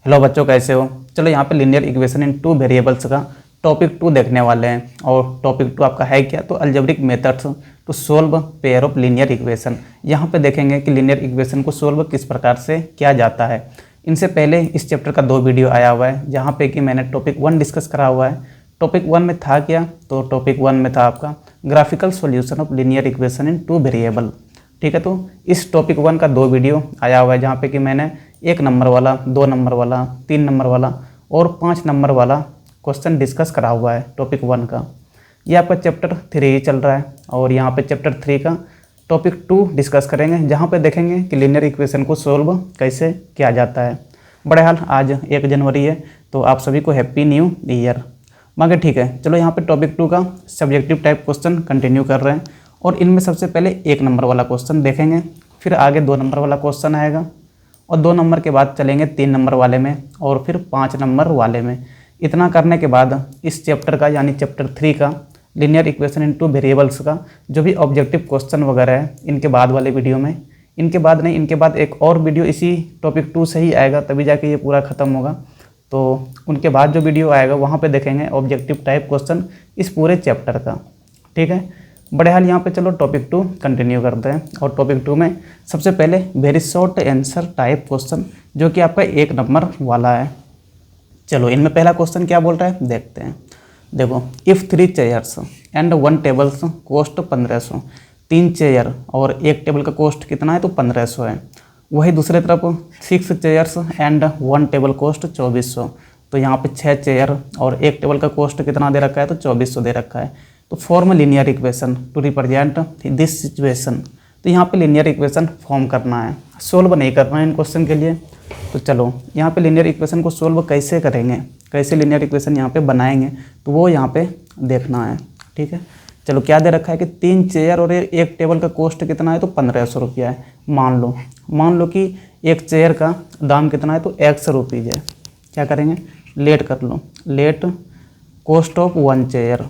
Hello बच्चों, कैसे हो। चलो यहाँ पे linear equation in two variables का टॉपिक 2 देखने वाले हैं। और टॉपिक 2 आपका है क्या, तो algebraic methods to solve pair of linear equation. यहाँ पे देखेंगे कि लीनियर इक्वेशन को सोल्व किस प्रकार से किया जाता है। इनसे पहले इस चैप्टर का 2 वीडियो आया हुआ है जहाँ पे कि मैंने टॉपिक 1 डिस्कस करा हुआ है। टॉपिक 1 में था क्या, तो टॉपिक 1 में था आपका graphical solution of linear equation in two variable. ठीक है, तो इस टॉपिक 1 का 2 वीडियो आया हुआ है जहाँ पे कि मैंने 1 नंबर वाला, 2 नंबर वाला, 3 नंबर वाला और 5 नंबर वाला क्वेश्चन डिस्कस करा हुआ है टॉपिक 1 का। ये आपका चैप्टर 3 चल रहा है और यहाँ पे चैप्टर 3 का टॉपिक 2 डिस्कस करेंगे जहाँ पे देखेंगे कि लीनियर इक्वेशन को सोल्व कैसे किया जाता है। बहरहाल आज 1 जनवरी है तो आप सभी को हैप्पी न्यू ईयर। मगर ठीक है, चलो यहाँ पे टॉपिक 2 का सब्जेक्टिव टाइप क्वेश्चन कंटिन्यू कर रहे हैं और इनमें सबसे पहले 1 नंबर वाला क्वेश्चन देखेंगे, फिर आगे 2 नंबर वाला क्वेश्चन आएगा और 2 नंबर के बाद चलेंगे 3 नंबर वाले में और फिर 5 नंबर वाले में। इतना करने के बाद इस चैप्टर का यानी चैप्टर 3 का linear equation in two variables का जो भी ऑब्जेक्टिव क्वेश्चन वगैरह है इनके बाद वाले वीडियो में, इनके बाद नहीं, इनके बाद एक और वीडियो इसी टॉपिक 2 से ही आएगा, तभी जाके ये पूरा ख़त्म होगा। तो उनके बाद जो वीडियो आएगा वहाँ पे देखेंगे ऑब्जेक्टिव टाइप क्वेश्चन इस पूरे चैप्टर का। ठीक है, बहरहाल यहाँ पे चलो टॉपिक 2 कंटिन्यू करते हैं और टॉपिक 2 में सबसे पहले very short answer type question जो कि आपका 1 नंबर वाला है। चलो इनमें पहला क्वेश्चन क्या बोल रहा है देखते हैं। देखो, if 3 chairs and 1 tables cost 1500, 3 chair और 1 टेबल का कॉस्ट कितना है, तो 1500 है। वही दूसरे तरफ 6 चेयर्स एंड 1 टेबल कॉस्ट 2400, तो यहाँ पे 6 चेयर और 1 टेबल का कॉस्ट कितना दे रखा है, तो 2400 दे रखा है। तो form linear equation two represent this situation, तो यहाँ पे लीनियर इक्वेशन फॉर्म करना है, सोल्व नहीं करना है इन क्वेश्चन के लिए। तो चलो यहाँ पे लीनियर इक्वेशन को सोल्व कैसे करेंगे, कैसे लीनियर इक्वेशन यहाँ पे बनाएंगे, तो वो यहाँ पे देखना है। ठीक है, चलो क्या दे रखा है कि 3 चेयर और 1 टेबल का कॉस्ट कितना है, तो 1500 रुपया है। मान लो कि 1 चेयर का दाम कितना है, तो 100 रुपीज़ है। क्या करेंगे, लेट कर लो, let cost of 1 chair,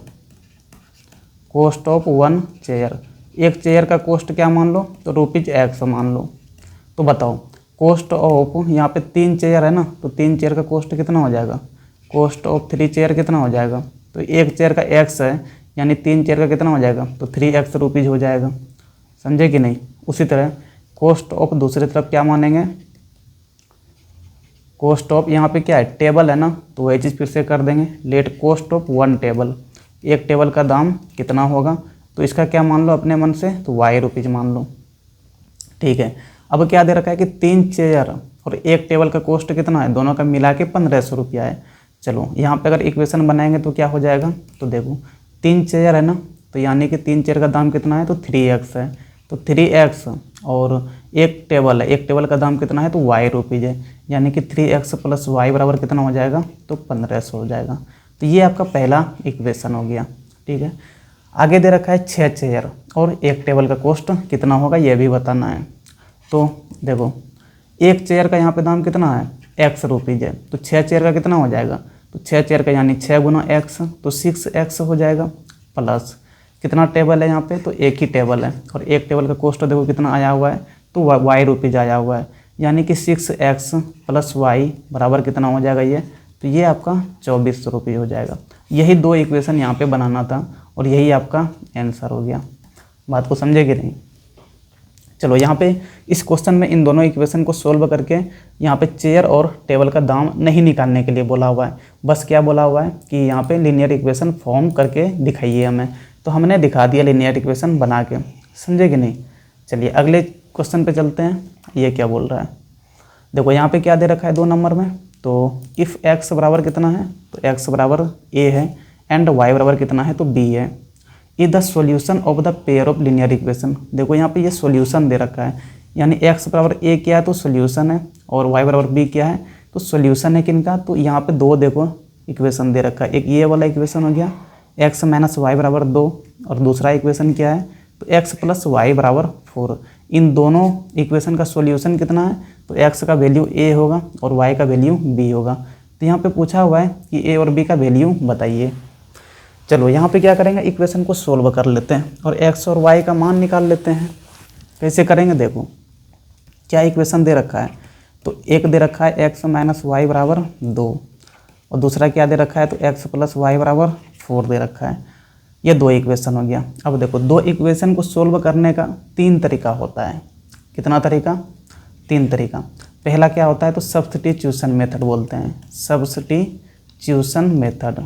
cost of 1 chair. 1 chair का कॉस्ट क्या मान लो, तो ₹100 मान लो। तो बताओ कॉस्ट ऑफ, यहाँ पे 3 चेयर है ना, तो 3 चेयर का कॉस्ट कितना हो जाएगा, कॉस्ट ऑफ 3 चेयर कितना हो जाएगा, तो 1 चेयर का x है यानी 3 चेयर का कितना हो जाएगा, तो 3x रुपीज़ हो जाएगा। समझे कि नहीं। उसी तरह कॉस्ट ऑफ दूसरी तरफ क्या मानेंगे, कॉस्ट ऑफ यहाँ पे क्या है, टेबल है ना, तो वही चीज़ फिर से कर देंगे, late cost of 1 table. 1 table का दाम कितना होगा, तो इसका क्या मान लो अपने मन से, तो y रुपीज़ मान लो। ठीक है, अब क्या दे रखा है कि 3 चेयर और 1 टेबल का कॉस्ट कितना है, दोनों का मिला के 1500 रुपया है। चलो यहाँ पे अगर इक्वेशन बनाएंगे तो क्या हो जाएगा, तो देखो 3 चेयर है ना, तो यानी कि 3 चेयर का दाम कितना है, तो 3x है। तो 3x और 1 टेबल है, 1 टेबल का दाम कितना है, तो y रुपीज़ है, यानी कि 3x + y बराबर कितना हो जाएगा, तो 1500 हो जाएगा। तो ये आपका पहला इक्वेशन हो गया। ठीक है, आगे दे रखा है 6 चेयर और 1 टेबल का कॉस्ट कितना होगा ये भी बताना है। तो देखो 1 चेयर का यहाँ पे दाम कितना है, x रुपीज़ है, तो 6 चेयर का कितना हो जाएगा, तो 6 चेयर का यानी 6 गुना x, तो 6x हो जाएगा, प्लस कितना टेबल है यहाँ पे, तो 1 ही टेबल है और 1 टेबल का कॉस्ट देखो कितना आया हुआ है, तो y रुपीज़ आया हुआ है, यानी कि 6x + y बराबर कितना हो जाएगा ये, तो ये आपका 2400 रुपये हो जाएगा। यही 2 इक्वेशन यहाँ पे बनाना था और यही आपका आंसर हो गया। बात को समझे कि नहीं। चलो यहाँ पे इस क्वेश्चन में इन दोनों इक्वेशन को सोल्व करके यहाँ पे चेयर और टेबल का दाम नहीं निकालने के लिए बोला हुआ है, बस क्या बोला हुआ है कि यहाँ पे लीनियर इक्वेशन फॉर्म करके दिखाइए हमें। तो हमने दिखा दिया लीनियर इक्वेशन बना के, समझे कि नहीं। चलिए अगले क्वेश्चन पे चलते हैं, ये क्या बोल रहा है। देखो यहाँ पे क्या दे रखा है 2 नंबर में, तो इफ़ x बराबर कितना है, तो x बराबर a है एंड y बराबर कितना है, तो b है। Is the solution of the pair of linear equation. देखो यहाँ पे ये सॉल्यूशन दे रखा है, यानी x बराबर a क्या है, तो सॉल्यूशन है, और y बराबर b क्या है, तो सॉल्यूशन है किनका, तो यहाँ पे 2 देखो इक्वेशन दे रखा है। एक ये वाला इक्वेशन हो गया x - y बराबर 2 और दूसरा इक्वेशन क्या है, तो x + y बराबर 4। इन दोनों इक्वेशन का सॉल्यूशन कितना है, तो x का वैल्यू a होगा और y का वैल्यू b होगा। तो यहाँ पे पूछा हुआ है कि a और b का वैल्यू बताइए। चलो यहाँ पे क्या करेंगे, इक्वेशन को सोल्व कर लेते हैं और x और y का मान निकाल लेते हैं। कैसे करेंगे, देखो क्या इक्वेशन दे रखा है, तो एक दे रखा है x माइनस वाई बराबर 2, और दूसरा क्या दे रखा है तो x प्लस वाई बराबर 4 दे रखा है। ये 2 इक्वेशन हो गया। अब देखो 2 इक्वेशन को सोल्व करने का 3 तरीका होता है। कितना तरीका? 3 तरीका। पहला क्या होता है तो सब्स्टिट्यूशन मेथड बोलते हैं, सब्स्टिट्यूशन मेथड,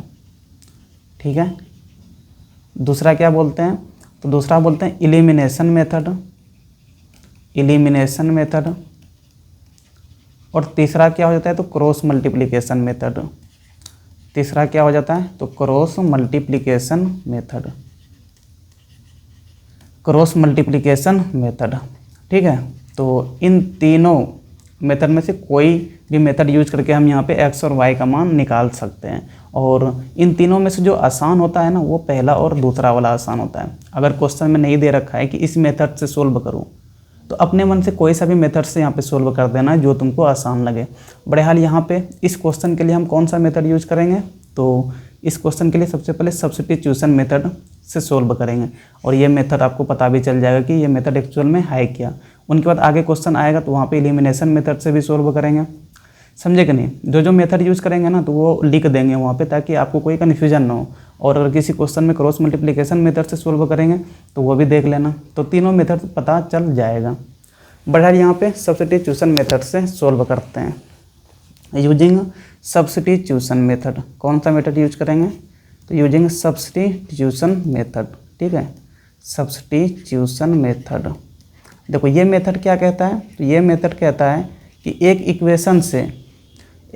ठीक है। दूसरा क्या बोलते हैं तो दूसरा बोलते हैं इलिमिनेशन मेथड, इलिमिनेशन मेथड। और तीसरा क्या हो जाता है तो क्रॉस मल्टीप्लिकेशन मेथड, तीसरा क्या हो जाता है तो cross multiplication method, cross multiplication method, ठीक है। तो इन तीनों मेथड में से कोई भी मेथड यूज करके हम यहाँ पे x और y का मान निकाल सकते हैं। और इन तीनों में से जो आसान होता है ना वो पहला और दूसरा वाला आसान होता है। अगर क्वेश्चन में नहीं दे रखा है कि इस मेथड से सोल्व करूँ तो अपने मन से कोई सा भी मेथड से यहाँ पे सोल्व कर देना है जो तुमको आसान लगे। बहरहाल यहाँ पे इस क्वेश्चन के लिए हम कौन सा मेथड यूज करेंगे तो इस क्वेश्चन के लिए सबसे पहले सब्स्टिट्यूशन मेथड से सोल्व करेंगे, और ये मेथड आपको पता भी चल जाएगा कि ये मेथड एक्चुअल में है क्या। उनके बाद आगे क्वेश्चन आएगा तो वहाँ पे एलिमिनेशन मेथड से भी सोल्व करेंगे, समझे कि नहीं। जो जो मेथड यूज़ करेंगे ना तो वो लिख देंगे वहाँ पे ताकि आपको कोई कन्फ्यूजन ना हो। और अगर किसी क्वेश्चन में क्रॉस मल्टीप्लिकेशन मेथड से सोल्व करेंगे तो वो भी देख लेना, तो तीनों मेथड पता चल जाएगा। बहरहाल यहाँ पे सब्स्टिट्यूशन मेथड से सोल्व करते हैं यूजिंग सब्स्टिट्यूशन मेथड। कौन सा मेथड यूज करेंगे तो यूजिंग सब्स्टिट्यूशन मेथड, ठीक है, सब्स्टिट्यूशन मेथड। देखो ये मेथड क्या कहता है तो ये मेथड कहता है कि एक इक्वेशन से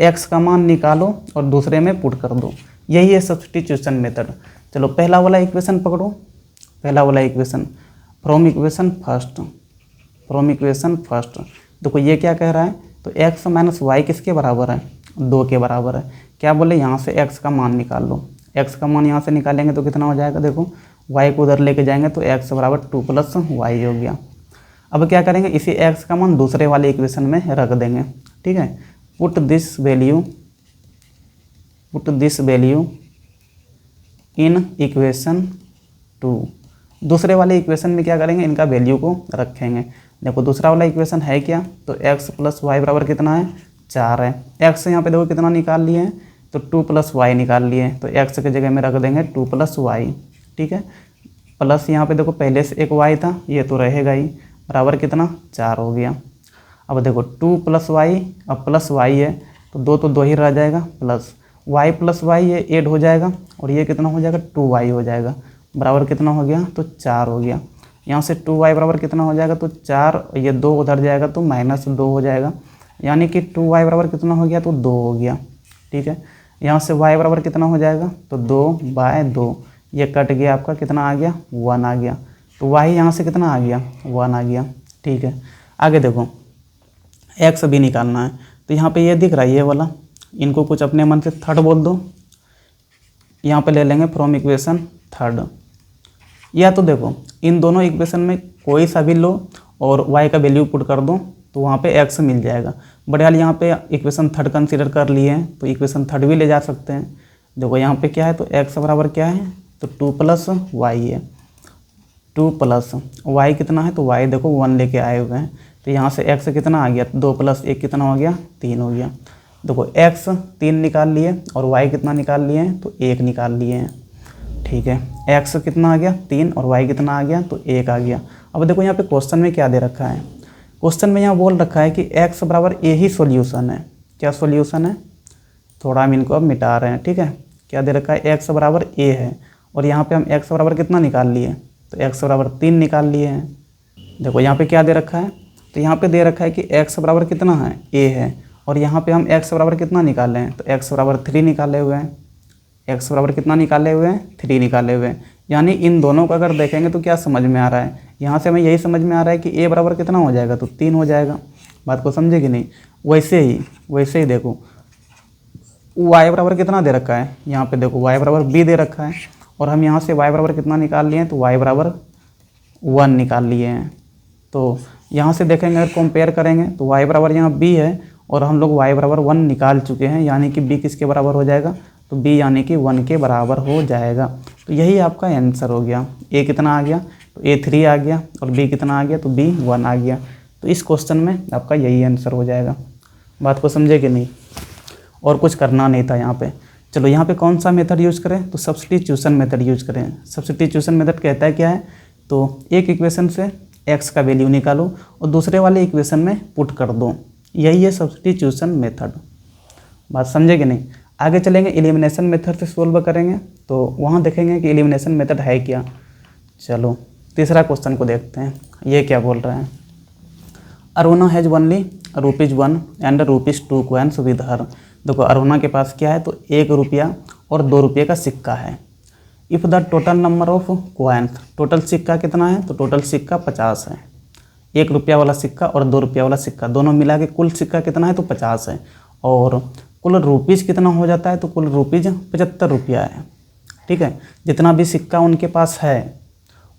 x का मान निकालो और दूसरे में पुट कर दो, यही है सब्स्टिट्यूशन मेथड। चलो पहला वाला इक्वेशन पकड़ो, पहला वाला equation from equation first, from equation first. देखो ये क्या कह रहा है तो x माइनस वाई किसके बराबर है 2 के बराबर है। क्या बोले यहाँ से x का मान निकाल लो, x का मान यहाँ से निकालेंगे तो कितना हो जाएगा, देखो y को उधर लेके जाएंगे तो x बराबर 2 प्लस वाई हो गया। अब क्या करेंगे इसी x का मान दूसरे वाले इक्वेशन में रख देंगे, ठीक है। Put this value in equation 2। दूसरे वाले इक्वेशन में क्या करेंगे इनका वैल्यू को रखेंगे। देखो दूसरा वाला इक्वेशन है क्या तो x प्लस वाई बराबर कितना है 4 है। x यहाँ पे देखो कितना निकाल लिए हैं तो 2 प्लस वाई निकाल लिए, तो x के जगह में रख देंगे 2 प्लस वाई, ठीक है। प्लस यहाँ पे देखो पहले से एक y था ये तो रहेगा ही, बराबर कितना 4 हो गया। अब देखो 2 प्लस वाई, अब प्लस वाई है तो 2 तो 2 ही रह जाएगा, प्लस y प्लस वाई ये ऐड हो जाएगा और ये कितना हो जाएगा 2y हो जाएगा, बराबर कितना हो गया तो 4 हो गया। यहाँ से 2y बराबर कितना हो जाएगा तो 4, ये 2 उधर जाएगा तो -2 हो जाएगा, यानी कि 2y बराबर कितना हो गया तो 2 हो गया, ठीक है। यहाँ से y बराबर कितना हो जाएगा तो 2/2, ये कट गया आपका कितना आ गया 1 आ गया, तो y यहाँ से कितना आ गया 1 आ गया, ठीक है। आगे देखो x भी निकालना है तो यहाँ पे ये दिख रहा है ये वाला, इनको कुछ अपने मन से थर्ड बोल दो, यहाँ पे ले लेंगे फ्रॉम इक्वेशन थर्ड। या तो देखो इन दोनों इक्वेशन में कोई सा भी लो और y का वैल्यू पुट कर दो तो वहाँ पे x मिल जाएगा। बहरहाल यहाँ पे इक्वेशन थर्ड कंसीडर कर लिए हैं तो इक्वेशन थर्ड भी ले जा सकते हैं। देखो यहाँ पे क्या है तो x बराबर क्या है तो 2 प्लस वाई है, 2 प्लस वाई कितना है तो y देखो 1 लेके आए हुए हैं, तो यहाँ से x कितना आ गया 2 प्लस 1 कितना हो गया 3 हो गया। देखो x 3 निकाल लिए और y कितना निकाल लिए हैं तो 1 निकाल लिए हैं, ठीक है। x कितना आ गया 3 और y कितना आ गया तो 1 आ गया। अब देखो यहाँ पे क्वेश्चन में क्या दे रखा है, क्वेश्चन में यहाँ बोल रखा है कि x बराबर a ही सॉल्यूशन है। क्या सॉल्यूशन है, थोड़ा हम इनको अब मिटा रहे हैं, ठीक है। क्या दे रखा है x बराबर a है और यहाँ पे हम x बराबर कितना निकाल लिए तो x बराबर 3 निकाल लिए हैं। देखो यहाँ पे क्या दे रखा है तो यहाँ पे दे रखा है कि x बराबर कितना है a है और यहाँ पे हम x बराबर कितना निकाले हैं तो x बराबर 3 निकाले हुए हैं, x बराबर कितना निकाले हुए हैं 3 निकाले हुए हैं। यानी इन दोनों को अगर देखेंगे तो क्या समझ में आ रहा है, यहाँ से हमें यही समझ में आ रहा है कि a बराबर कितना हो जाएगा तो 3 हो जाएगा। बात को समझे कि नहीं। वैसे ही देखो y बराबर कितना दे रखा है, यहाँ पे देखो y बराबर b दे रखा है और हम यहाँ से y बराबर कितना निकाल लिए हैं तो y बराबर 1 निकाल लिए हैं। तो यहाँ से देखेंगे अगर कंपेयर करेंगे तो y बराबर यहाँ b है और हम लोग y बराबर 1 निकाल चुके हैं, यानी कि b किसके बराबर हो जाएगा तो b यानी कि 1 के बराबर हो जाएगा। तो यही आपका आंसर हो गया। a कितना आ गया तो a 3 आ गया और b कितना आ गया तो b 1 आ गया। तो इस क्वेश्चन में आपका यही आंसर हो जाएगा। बात को समझे कि नहीं, और कुछ करना नहीं था यहाँ पे। चलो यहाँ पे कौन सा मेथड यूज़ करें, तो सब्स्टिट्यूशन मेथड यूज़ करें। सब्स्टिट्यूशन मेथड कहता है क्या है, तो एक इक्वेशन से x का वैल्यू निकालो और दूसरे वाले इक्वेशन में पुट कर दो, यही है सब्स्टिट्यूशन मेथड। बात समझे कि नहीं। आगे चलेंगे एलिमिनेशन मेथड से सोल्व करेंगे, तो वहाँ देखेंगे कि एलिमिनेशन मेथड है क्या। चलो तीसरा क्वेश्चन को देखते हैं, ये क्या बोल रहा है। Aruna has only ₹1 and ₹2 coins with her. देखो अरुणा के पास क्या है, तो 1 रुपया और 2 रुपये का सिक्का है। If the total number of coins, total सिक्का कितना है, तो टोटल सिक्का 50 है। 1 रुपया वाला सिक्का और 2 रुपया वाला सिक्का दोनों मिला के कुल सिक्का कितना है, तो 50 है। और कुल रुपीज़ कितना हो जाता है, तो कुल रुपीज़ 75 रुपया है। ठीक है, जितना भी सिक्का उनके पास है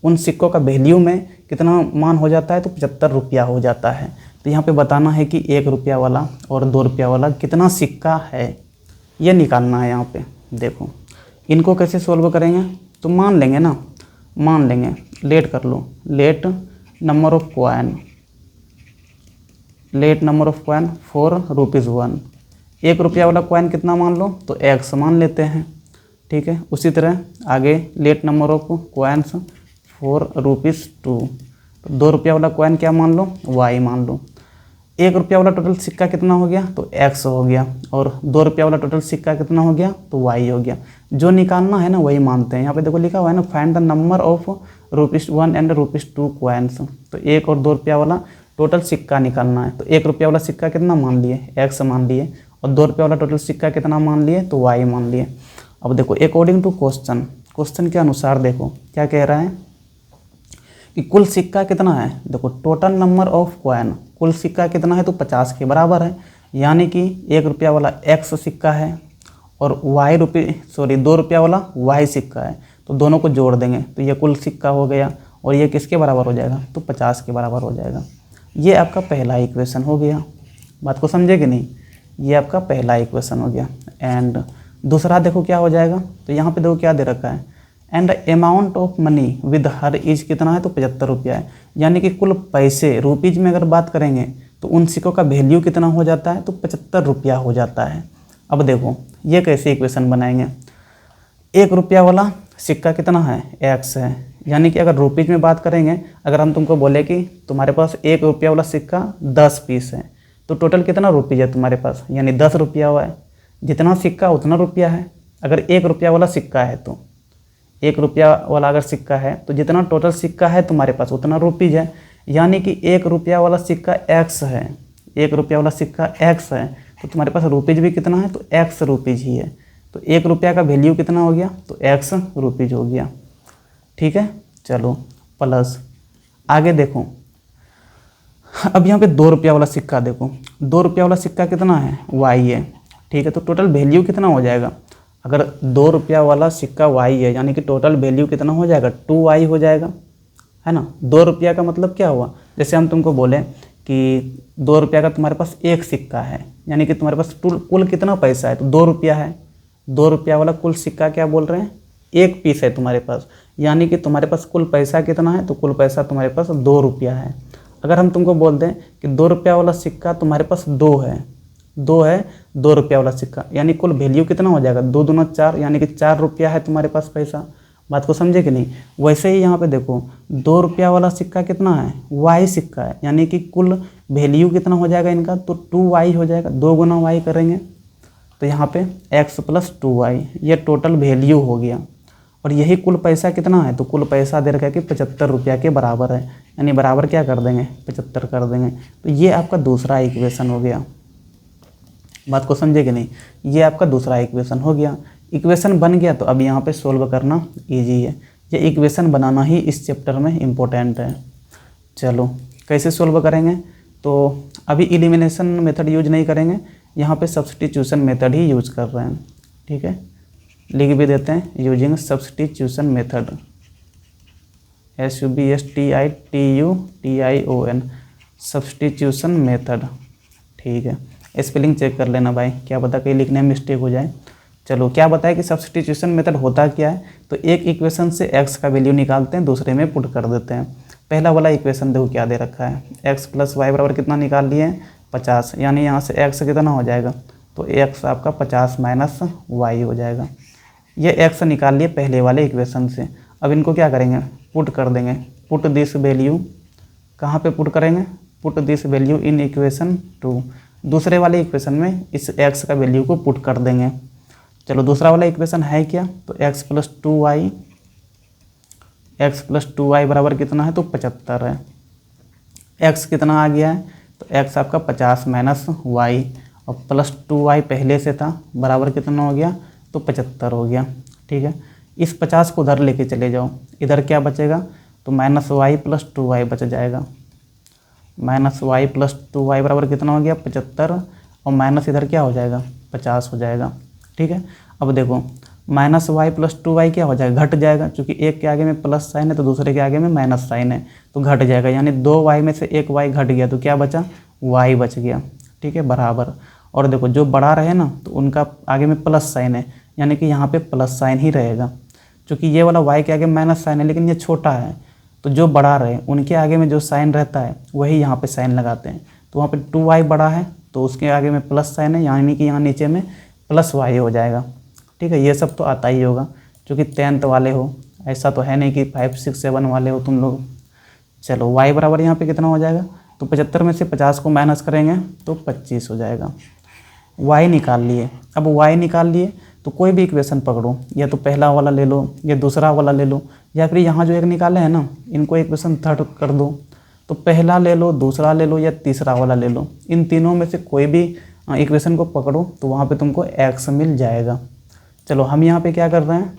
उन सिक्कों का वैल्यू में कितना मान हो जाता है, तो 75 रुपया हो जाता है। तो यहाँ पे बताना है कि 1 रुपया वाला और 2 रुपया वाला कितना सिक्का है, ये निकालना है। यहाँ पे देखो इनको कैसे सोल्व करेंगे, तो मान लेंगे ना, मान लेंगे, लेट कर लो, let number of coin, let number of coin ₹4 1 रुपया वाला कॉइन कितना मान लो, तो x मान लेते हैं। ठीक है, उसी तरह आगे लेट नंबर ऑफ कॉइन्स ₹4 तो 2 रुपया वाला कॉइन क्या मान लो, y मान लो। 1 रुपया वाला टोटल सिक्का कितना हो गया, तो x हो गया, और 2 रुपया वाला टोटल सिक्का कितना हो गया, तो y हो गया। जो निकालना है ना वही मानते हैं। यहाँ पे देखो लिखा हुआ है ना, find the number of ₹1 and ₹2 coins। तो 1 और 2 रुपया वाला टोटल सिक्का निकालना है। तो 1 रुपया वाला सिक्का कितना मान लिए, x मान लिए, और 2 रुपया वाला टोटल सिक्का कितना मान लिए, तो y मान लिए। अब देखो अकॉर्डिंग टू क्वेश्चन, क्वेश्चन के अनुसार देखो क्या कह रहा है कि कुल सिक्का कितना है। देखो टोटल नंबर ऑफ कॉइन, कुल सिक्का कितना है, तो 50 के बराबर है। यानी कि 1 रुपया वाला x सिक्का है और 2 रुपया वाला y सिक्का है, तो दोनों को जोड़ देंगे तो ये कुल सिक्का हो गया, और ये किसके बराबर हो जाएगा, तो 50 के बराबर हो जाएगा। ये आपका पहला इक्वेशन हो गया। बात को समझे कि नहीं, ये आपका पहला इक्वेशन हो गया। एंड दूसरा देखो क्या हो जाएगा, तो यहाँ पे देखो क्या दे रखा है, and amount of money with her is कितना है, तो 75 रुपया है। यानी कि कुल पैसे रुपीज़ में अगर बात करेंगे तो उन सिक्कों का वैल्यू कितना हो जाता है, तो 75 रुपया हो जाता है। अब देखो ये कैसे इक्वेशन बनाएंगे। 1 रुपया वाला सिक्का कितना है, x है। यानी कि अगर रुपीज़ में बात करेंगे, अगर हम तुमको बोले कि तुम्हारे पास 1 रुपया वाला सिक्का 10 पीस है, तो टोटल कितना रुपीज़ है तुम्हारे पास, यानी 10 रुपया हुआ है। जितना सिक्का उतना रुपया है। अगर 1 रुपया वाला सिक्का है, तो 1 रुपया वाला अगर सिक्का है तो जितना टोटल सिक्का है तुम्हारे पास उतना रुपीज़ है। यानी कि 1 रुपया वाला सिक्का x है, 1 रुपया वाला सिक्का x है, तो तुम्हारे पास रुपीज़ भी कितना है, तो x रुपीज़ ही है। तो 1 रुपया का वैल्यू कितना हो गया, तो x रुपीज़ हो गया। ठीक है, चलो प्लस आगे देखो। अब यहाँ पे 2 रुपया वाला सिक्का देखो, 2 रुपया वाला सिक्का कितना है, y है। ठीक है, तो टोटल वैल्यू कितना हो जाएगा, अगर 2 रुपया वाला सिक्का y है यानी कि टोटल वैल्यू कितना हो जाएगा, 2y हो जाएगा, है ना। 2 रुपया का मतलब क्या हुआ, जैसे हम तुमको बोले कि 2 रुपया का तुम्हारे पास एक सिक्का है, यानी कि तुम्हारे पास कुल कितना पैसा है, तो 2 रुपया है। 2 रुपया वाला कुल सिक्का क्या बोल रहे हैं, एक पीस है तुम्हारे पास, यानी कि तुम्हारे पास कुल पैसा कितना है, तो कुल पैसा तुम्हारे पास 2 रुपया है। अगर हम तुमको बोल दें कि 2 रुपया वाला सिक्का तुम्हारे पास 2 है, 2 रुपया वाला सिक्का, यानी कुल वैल्यू कितना हो जाएगा, 2 दूना 4, यानी कि 4 रुपया है तुम्हारे पास पैसा। बात को समझे कि नहीं। वैसे ही यहाँ पे देखो 2 रुपया वाला सिक्का कितना है, y सिक्का है, यानी कि कुल वैल्यू कितना हो जाएगा इनका, तो 2y हो जाएगा। 2 गुना y करेंगे तो यहाँ पे x + 2y, ये टोटल वैल्यू हो गया। और यही कुल पैसा कितना है, तो कुल पैसा दे रखा है कि 75 रुपया के बराबर है, यानी बराबर क्या कर देंगे, 75 कर देंगे। तो ये आपका दूसरा इक्वेशन हो गया। बात को समझे कि नहीं, ये आपका दूसरा इक्वेशन हो गया। इक्वेशन बन गया तो अब यहाँ पे सोल्व करना इजी है। ये इक्वेशन बनाना ही इस चैप्टर में इम्पोर्टेंट है। चलो कैसे सोल्व करेंगे, तो अभी एलिमिनेशन मेथड यूज नहीं करेंगे, यहाँ पे सब्स्टिट्यूशन मेथड ही यूज कर रहे हैं। ठीक है, लिख भी देते हैं, using substitution method, SUBSTITUTION, substitution method. ठीक है, स्पेलिंग चेक कर लेना भाई, क्या पता कहीं लिखने में मिस्टेक हो जाए। चलो क्या बताए कि सब्स्टिट्यूशन मेथड होता क्या है, तो एक इक्वेशन से x का वैल्यू निकालते हैं, दूसरे में पुट कर देते हैं। पहला वाला इक्वेशन देखो क्या दे रखा है, x प्लस वाई बराबर कितना निकाल लिए 50, यानी यहाँ से x कितना हो जाएगा, तो x आपका 50 माइनस वाई हो जाएगा। ये x निकाल लिए पहले वाले इक्वेशन से। अब इनको क्या करेंगे, पुट कर देंगे। पुट दिस वैल्यू कहाँ पे पुट करेंगे, put this value in equation 2, दूसरे वाले इक्वेशन में इस x का वैल्यू को पुट कर देंगे। चलो दूसरा वाला इक्वेशन है क्या, तो x प्लस टू वाई बराबर कितना है, तो 75 है। x कितना आ गया है, तो x आपका 50 माइनस वाई, और प्लस 2y पहले से था, बराबर कितना हो गया, तो 75 हो गया। ठीक है, इस 50 को उधर लेके चले जाओ, इधर क्या बचेगा, तो माइनस वाई प्लस 2y बच जाएगा। माइनस वाई प्लस 2y बराबर कितना हो गया, 75, और माइनस इधर क्या हो जाएगा, 50 हो जाएगा। ठीक है, अब देखो माइनस वाई प्लस 2y क्या हो जाएगा, घट जाएगा, क्योंकि एक के आगे में प्लस साइन है तो दूसरे के आगे में माइनस साइन है, तो घट जाएगा, यानी 2y में से एक y घट गया, तो क्या बचा, y बच गया। ठीक है, बराबर। और देखो जो बड़ा रहे ना, तो उनका आगे में प्लस साइन है, यानी कि यहाँ पे प्लस साइन ही रहेगा, क्योंकि ये वाला y के आगे माइनस साइन है, लेकिन ये छोटा है, तो जो बड़ा रहे उनके आगे में जो साइन रहता है वही यहाँ पे साइन लगाते हैं। तो वहाँ पे 2y बड़ा है तो उसके आगे में प्लस साइन है, यानी कि यहाँ नीचे में प्लस y हो जाएगा। ठीक है, ये सब तो आता ही होगा, क्योंकि 10th वाले हो, ऐसा तो है नहीं कि 5, 6, 7 वाले हो तुम लोग। चलो y बराबर यहाँ पे कितना हो जाएगा, तो 75 में से 50 को माइनस करेंगे तो 25 हो जाएगा। y निकाल लिए। अब y निकाल लिए तो कोई भी इक्वेशन पकड़ो, या तो पहला वाला ले लो, या दूसरा वाला ले लो, या फिर यहाँ जो एक निकाले हैं ना, इनको इक्वेशन थर्ड कर दो। तो पहला ले लो, दूसरा ले लो, या तीसरा वाला ले लो, इन तीनों में से कोई भी इक्वेशन को पकड़ो तो वहाँ पे तुमको x मिल जाएगा। चलो हम यहाँ पे क्या कर रहे हैं,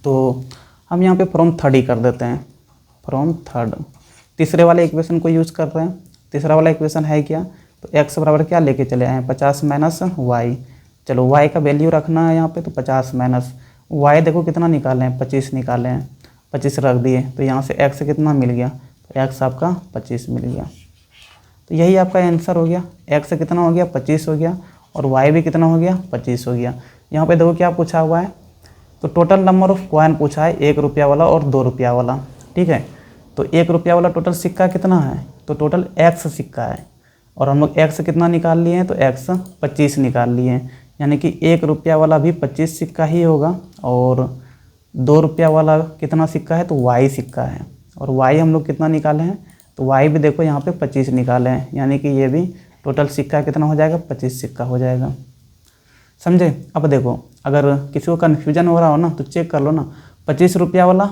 तो हम यहाँ पे फ्रॉम थर्ड ही कर देते हैं, फ्रॉम थर्ड। तीसरे वाले इक्वेशन को यूज़ कर रहे हैं। तीसरा वाला इक्वेशन है क्या, तो x बराबर क्या लेके चले आए हैं, 50 माइनस वाई। चलो y का वैल्यू रखना है यहाँ पे, तो 50 माइनस y देखो कितना निकाले हैं, 25 निकाले हैं, 25 रख दिए, तो यहाँ से x कितना मिल गया, तो x आपका 25 मिल गया। तो यही आपका आंसर हो गया, x कितना हो गया, 25 हो गया, और y भी कितना हो गया, 25 हो गया। यहाँ पे देखो क्या पूछा हुआ है, तो टोटल नंबर ऑफ कॉइन पूछा है, 1 रुपया वाला और 2 रुपया वाला। ठीक है, तो 1 रुपया वाला टोटल सिक्का कितना है, तो टोटल x सिक्का है, और हम लोग x कितना निकाल लिए हैं, तो x 25 निकाल लिए हैं, यानी कि 1 रुपया वाला भी 25 सिक्का ही होगा, और 2 रुपया वाला कितना सिक्का है, तो y सिक्का है, और y हम लोग कितना निकाले हैं, तो y भी देखो यहाँ पे 25 निकाले हैं, यानी कि ये भी टोटल सिक्का कितना हो जाएगा, 25 सिक्का हो जाएगा। समझे। अब देखो अगर किसी को कन्फ्यूजन हो रहा हो ना, तो चेक कर लो ना, 25 रुपया वाला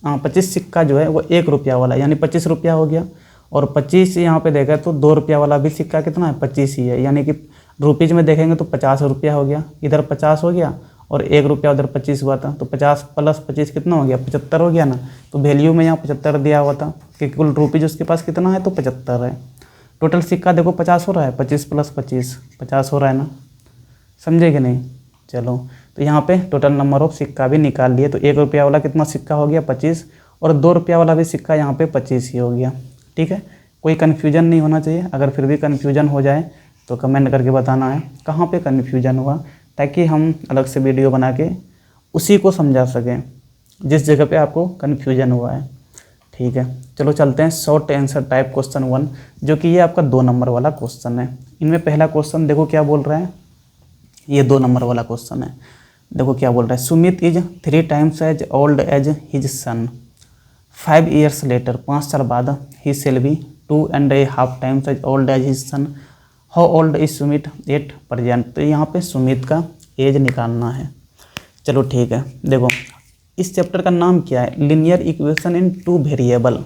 25 सिक्का जो है वो 1 रुपया वाला, यानी 25 रुपया हो गया, और 25 यहाँ पे देखा तो 2 रुपया वाला भी सिक्का कितना है, 25 ही है, यानी कि रुपीज़ में देखेंगे तो 50 रुपया हो गया, इधर 50 हो गया, और 1 रुपया उधर 25 हुआ था, तो 50 प्लस 25 कितना हो गया, 75 हो गया ना। तो वैल्यू में यहाँ 75 दिया हुआ था कि कुल रुपीज़ उसके पास कितना है, तो 75 है। टोटल सिक्का देखो 50 हो रहा है, 25 प्लस 25 50 हो रहा है ना, समझे कि नहीं। चलो तो यहाँ पे टोटल नंबर ऑफ सिक्का भी निकाल लिए, तो 1 रुपया वाला कितना सिक्का हो गया, 25, और 2 रुपया वाला भी सिक्का यहाँ पे 25 ही हो गया। ठीक है, कोई कन्फ्यूजन नहीं होना चाहिए। अगर फिर भी कन्फ्यूजन हो जाए तो कमेंट करके बताना है कहाँ पे कन्फ्यूजन हुआ, ताकि हम अलग से वीडियो बना के उसी को समझा सकें जिस जगह पे आपको कन्फ्यूजन हुआ है। ठीक है, चलो चलते हैं शॉर्ट आंसर टाइप क्वेश्चन 1, जो कि ये आपका 2 नंबर वाला क्वेश्चन है। इनमें पहला क्वेश्चन देखो क्या बोल रहा है, ये 2 नंबर वाला क्वेश्चन है। देखो क्या बोल रहा है, Sumit is 3 times as old as his son 5 years later, 5 साल बाद he shall be 2.5 times as old as his son, how old is Sumit at present. तो यहाँ पे सुमित का एज निकालना है। चलो ठीक है, देखो इस चैप्टर का नाम क्या है, linear equation in 2 variable.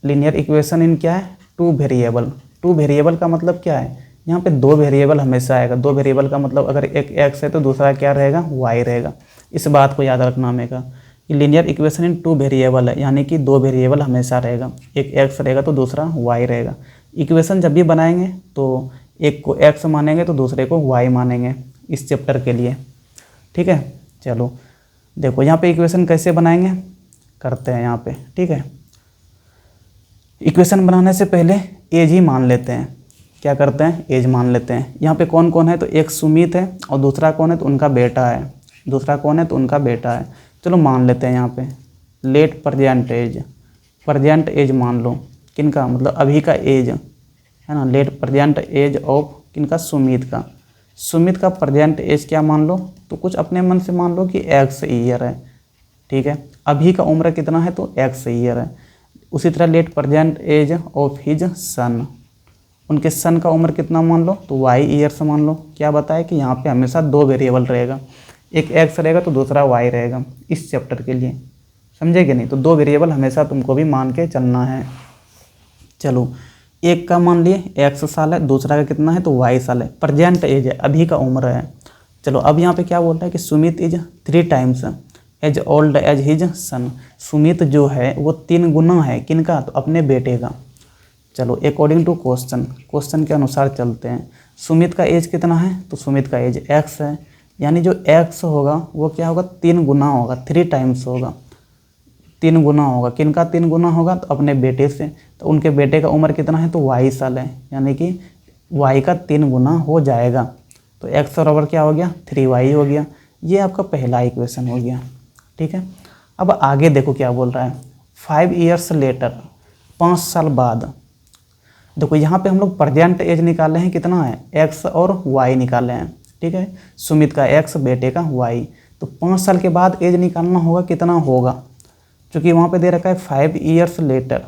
Linear equation in क्या है, 2 वेरिएबल। 2 वेरिएबल का मतलब क्या है, यहाँ पे 2 वेरिएबल हमेशा आएगा। 2 वेरिएबल का मतलब अगर एक x है तो दूसरा क्या रहेगा, y रहेगा। इस बात को याद रखना हमेशा, लीनियर इक्वेशन इन 2 वेरिएबल है, यानी कि 2 वेरिएबल हमेशा रहेगा, एक x रहेगा तो दूसरा y रहेगा। इक्वेशन जब भी बनाएंगे तो एक को x मानेंगे तो दूसरे को y मानेंगे इस चैप्टर के लिए। ठीक है, चलो देखो यहाँ पे इक्वेशन कैसे बनाएंगे करते हैं यहाँ पे। ठीक है, इक्वेशन बनाने से पहले एज ही मान लेते हैं। क्या करते हैं, एज मान लेते हैं। यहाँ पे कौन कौन है, तो एक सुमित है और दूसरा कौन है, तो उनका बेटा है। दूसरा कौन है, तो उनका बेटा है। चलो मान लेते हैं यहाँ पे let present age. Present age मान लो किनका, मतलब अभी का एज है ना, लेट प्रेजेंट एज ऑफ किनका, सुमित का। सुमित का प्रेजेंट एज क्या मान लो, तो कुछ अपने मन से मान लो कि एक्स ईयर है, ठीक है। अभी का उम्र कितना है, तो एक्स ईयर है। उसी तरह late present age of his son, उनके सन का उम्र कितना मान लो, तो वाई ईयर्स मान लो। क्या बताया कि यहाँ पे हमेशा दो वेरिएबल रहेगा, एक एक्स रहेगा तो दूसरा वाई रहेगा इस चैप्टर के लिए, समझे कि नहीं। तो दो वेरिएबल हमेशा तुमको भी मान के चलना है। चलो, एक का मान लिए एक्स साल है, दूसरा का कितना है, तो वाई साल है। प्रेजेंट एज है, अभी का उम्र है। चलो अब यहाँ पे क्या बोल रहा है कि Sumit is 3 times as old as his son. Sumit जो है वो 3 गुना है किनका, तो अपने बेटे का। चलो अकॉर्डिंग टू क्वेश्चन के अनुसार चलते हैं। सुमित का एज कितना है, तो सुमित का एज एक्स है, यानी जो एक्स होगा वो क्या होगा, 3 गुना होगा, 3 टाइम्स होगा, 3 गुना होगा। किनका 3 गुना होगा, तो अपने बेटे से। तो उनके बेटे का उम्र कितना है, तो वाई साल है, यानी कि वाई का 3 गुना हो जाएगा। तो एक्स बराबर क्या हो गया, 3y हो गया। ये आपका पहला इक्वेशन हो गया, ठीक है। अब आगे देखो क्या बोल रहा है, 5 ईयर्स लेटर, 5 साल बाद। देखो यहाँ पे हम लोग प्रेजेंट एज निकाले हैं, कितना है, एक्स और वाई निकाले हैं, ठीक है। सुमित का एक्स, बेटे का वाई। तो 5 साल के बाद एज निकालना होगा, कितना होगा, क्योंकि वहाँ पे दे रखा है 5 ईयर्स लेटर।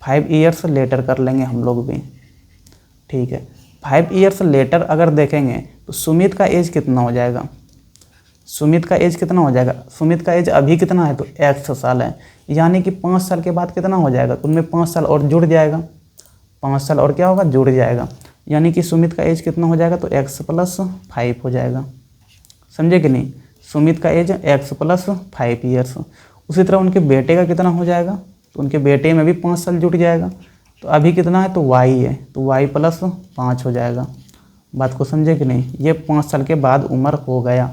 5 ईयर्स लेटर कर लेंगे हम लोग भी, ठीक है। 5 ईयर्स लेटर अगर देखेंगे तो सुमित का एज कितना हो जाएगा, सुमित का एज कितना हो जाएगा, सुमित का एज अभी कितना है, तो एक्स साल है, यानी कि 5 साल के बाद कितना हो जाएगा, तो उनमें 5 साल और जुड़ जाएगा, 5 साल और क्या होगा, जुड़ जाएगा, यानी कि सुमित का एज कितना हो जाएगा, तो x + 5 हो जाएगा, समझे कि नहीं। सुमित का एज x + 5 ईयर्स। उसी तरह उनके बेटे का कितना हो जाएगा, तो उनके बेटे में भी 5 साल जुट जाएगा। तो अभी कितना है, तो y है, तो y + 5 हो जाएगा। बात को समझे कि नहीं। ये 5 साल के बाद उम्र हो गया।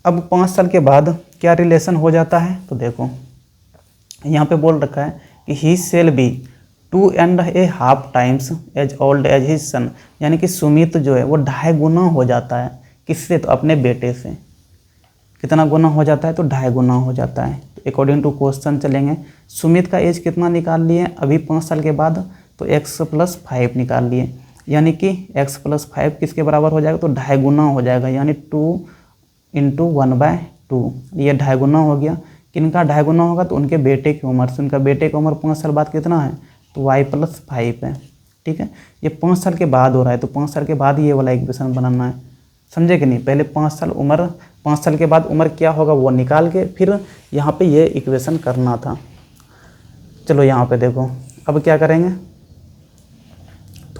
अब 5 साल के बाद क्या रिलेशन हो जाता है, तो देखो यहाँ पे बोल रखा है कि he shall be 2.5 times as old as his son, यानी कि सुमित जो है वो 2.5 गुना हो जाता है, किससे, तो अपने बेटे से। कितना गुना हो जाता है, तो 2.5 गुना हो जाता है। तो अकॉर्डिंग टू क्वेश्चन चलेंगे। सुमित का एज कितना निकाल लिए अभी 5 साल के बाद, तो x + 5 निकाल लिए, यानी कि x + 5 किसके बराबर हो जाएगा, तो 2.5 गुना हो जाएगा, यानी 2 × 1/2, ये 2.5 गुना हो गया। किनका 2.5 गुना होगा, तो उनके बेटे की उम्र से। उनका बेटे की उम्र 5 साल बाद कितना है, तो y + 5 है, ठीक है। ये 5 साल के बाद हो रहा है, तो 5 साल के बाद ये वाला इक्वेशन बनाना है, समझे कि नहीं। पहले 5 साल उम्र, 5 साल के बाद उम्र क्या होगा वो निकाल के फिर यहाँ पे ये इक्वेशन करना था। चलो यहाँ पे देखो अब क्या करेंगे,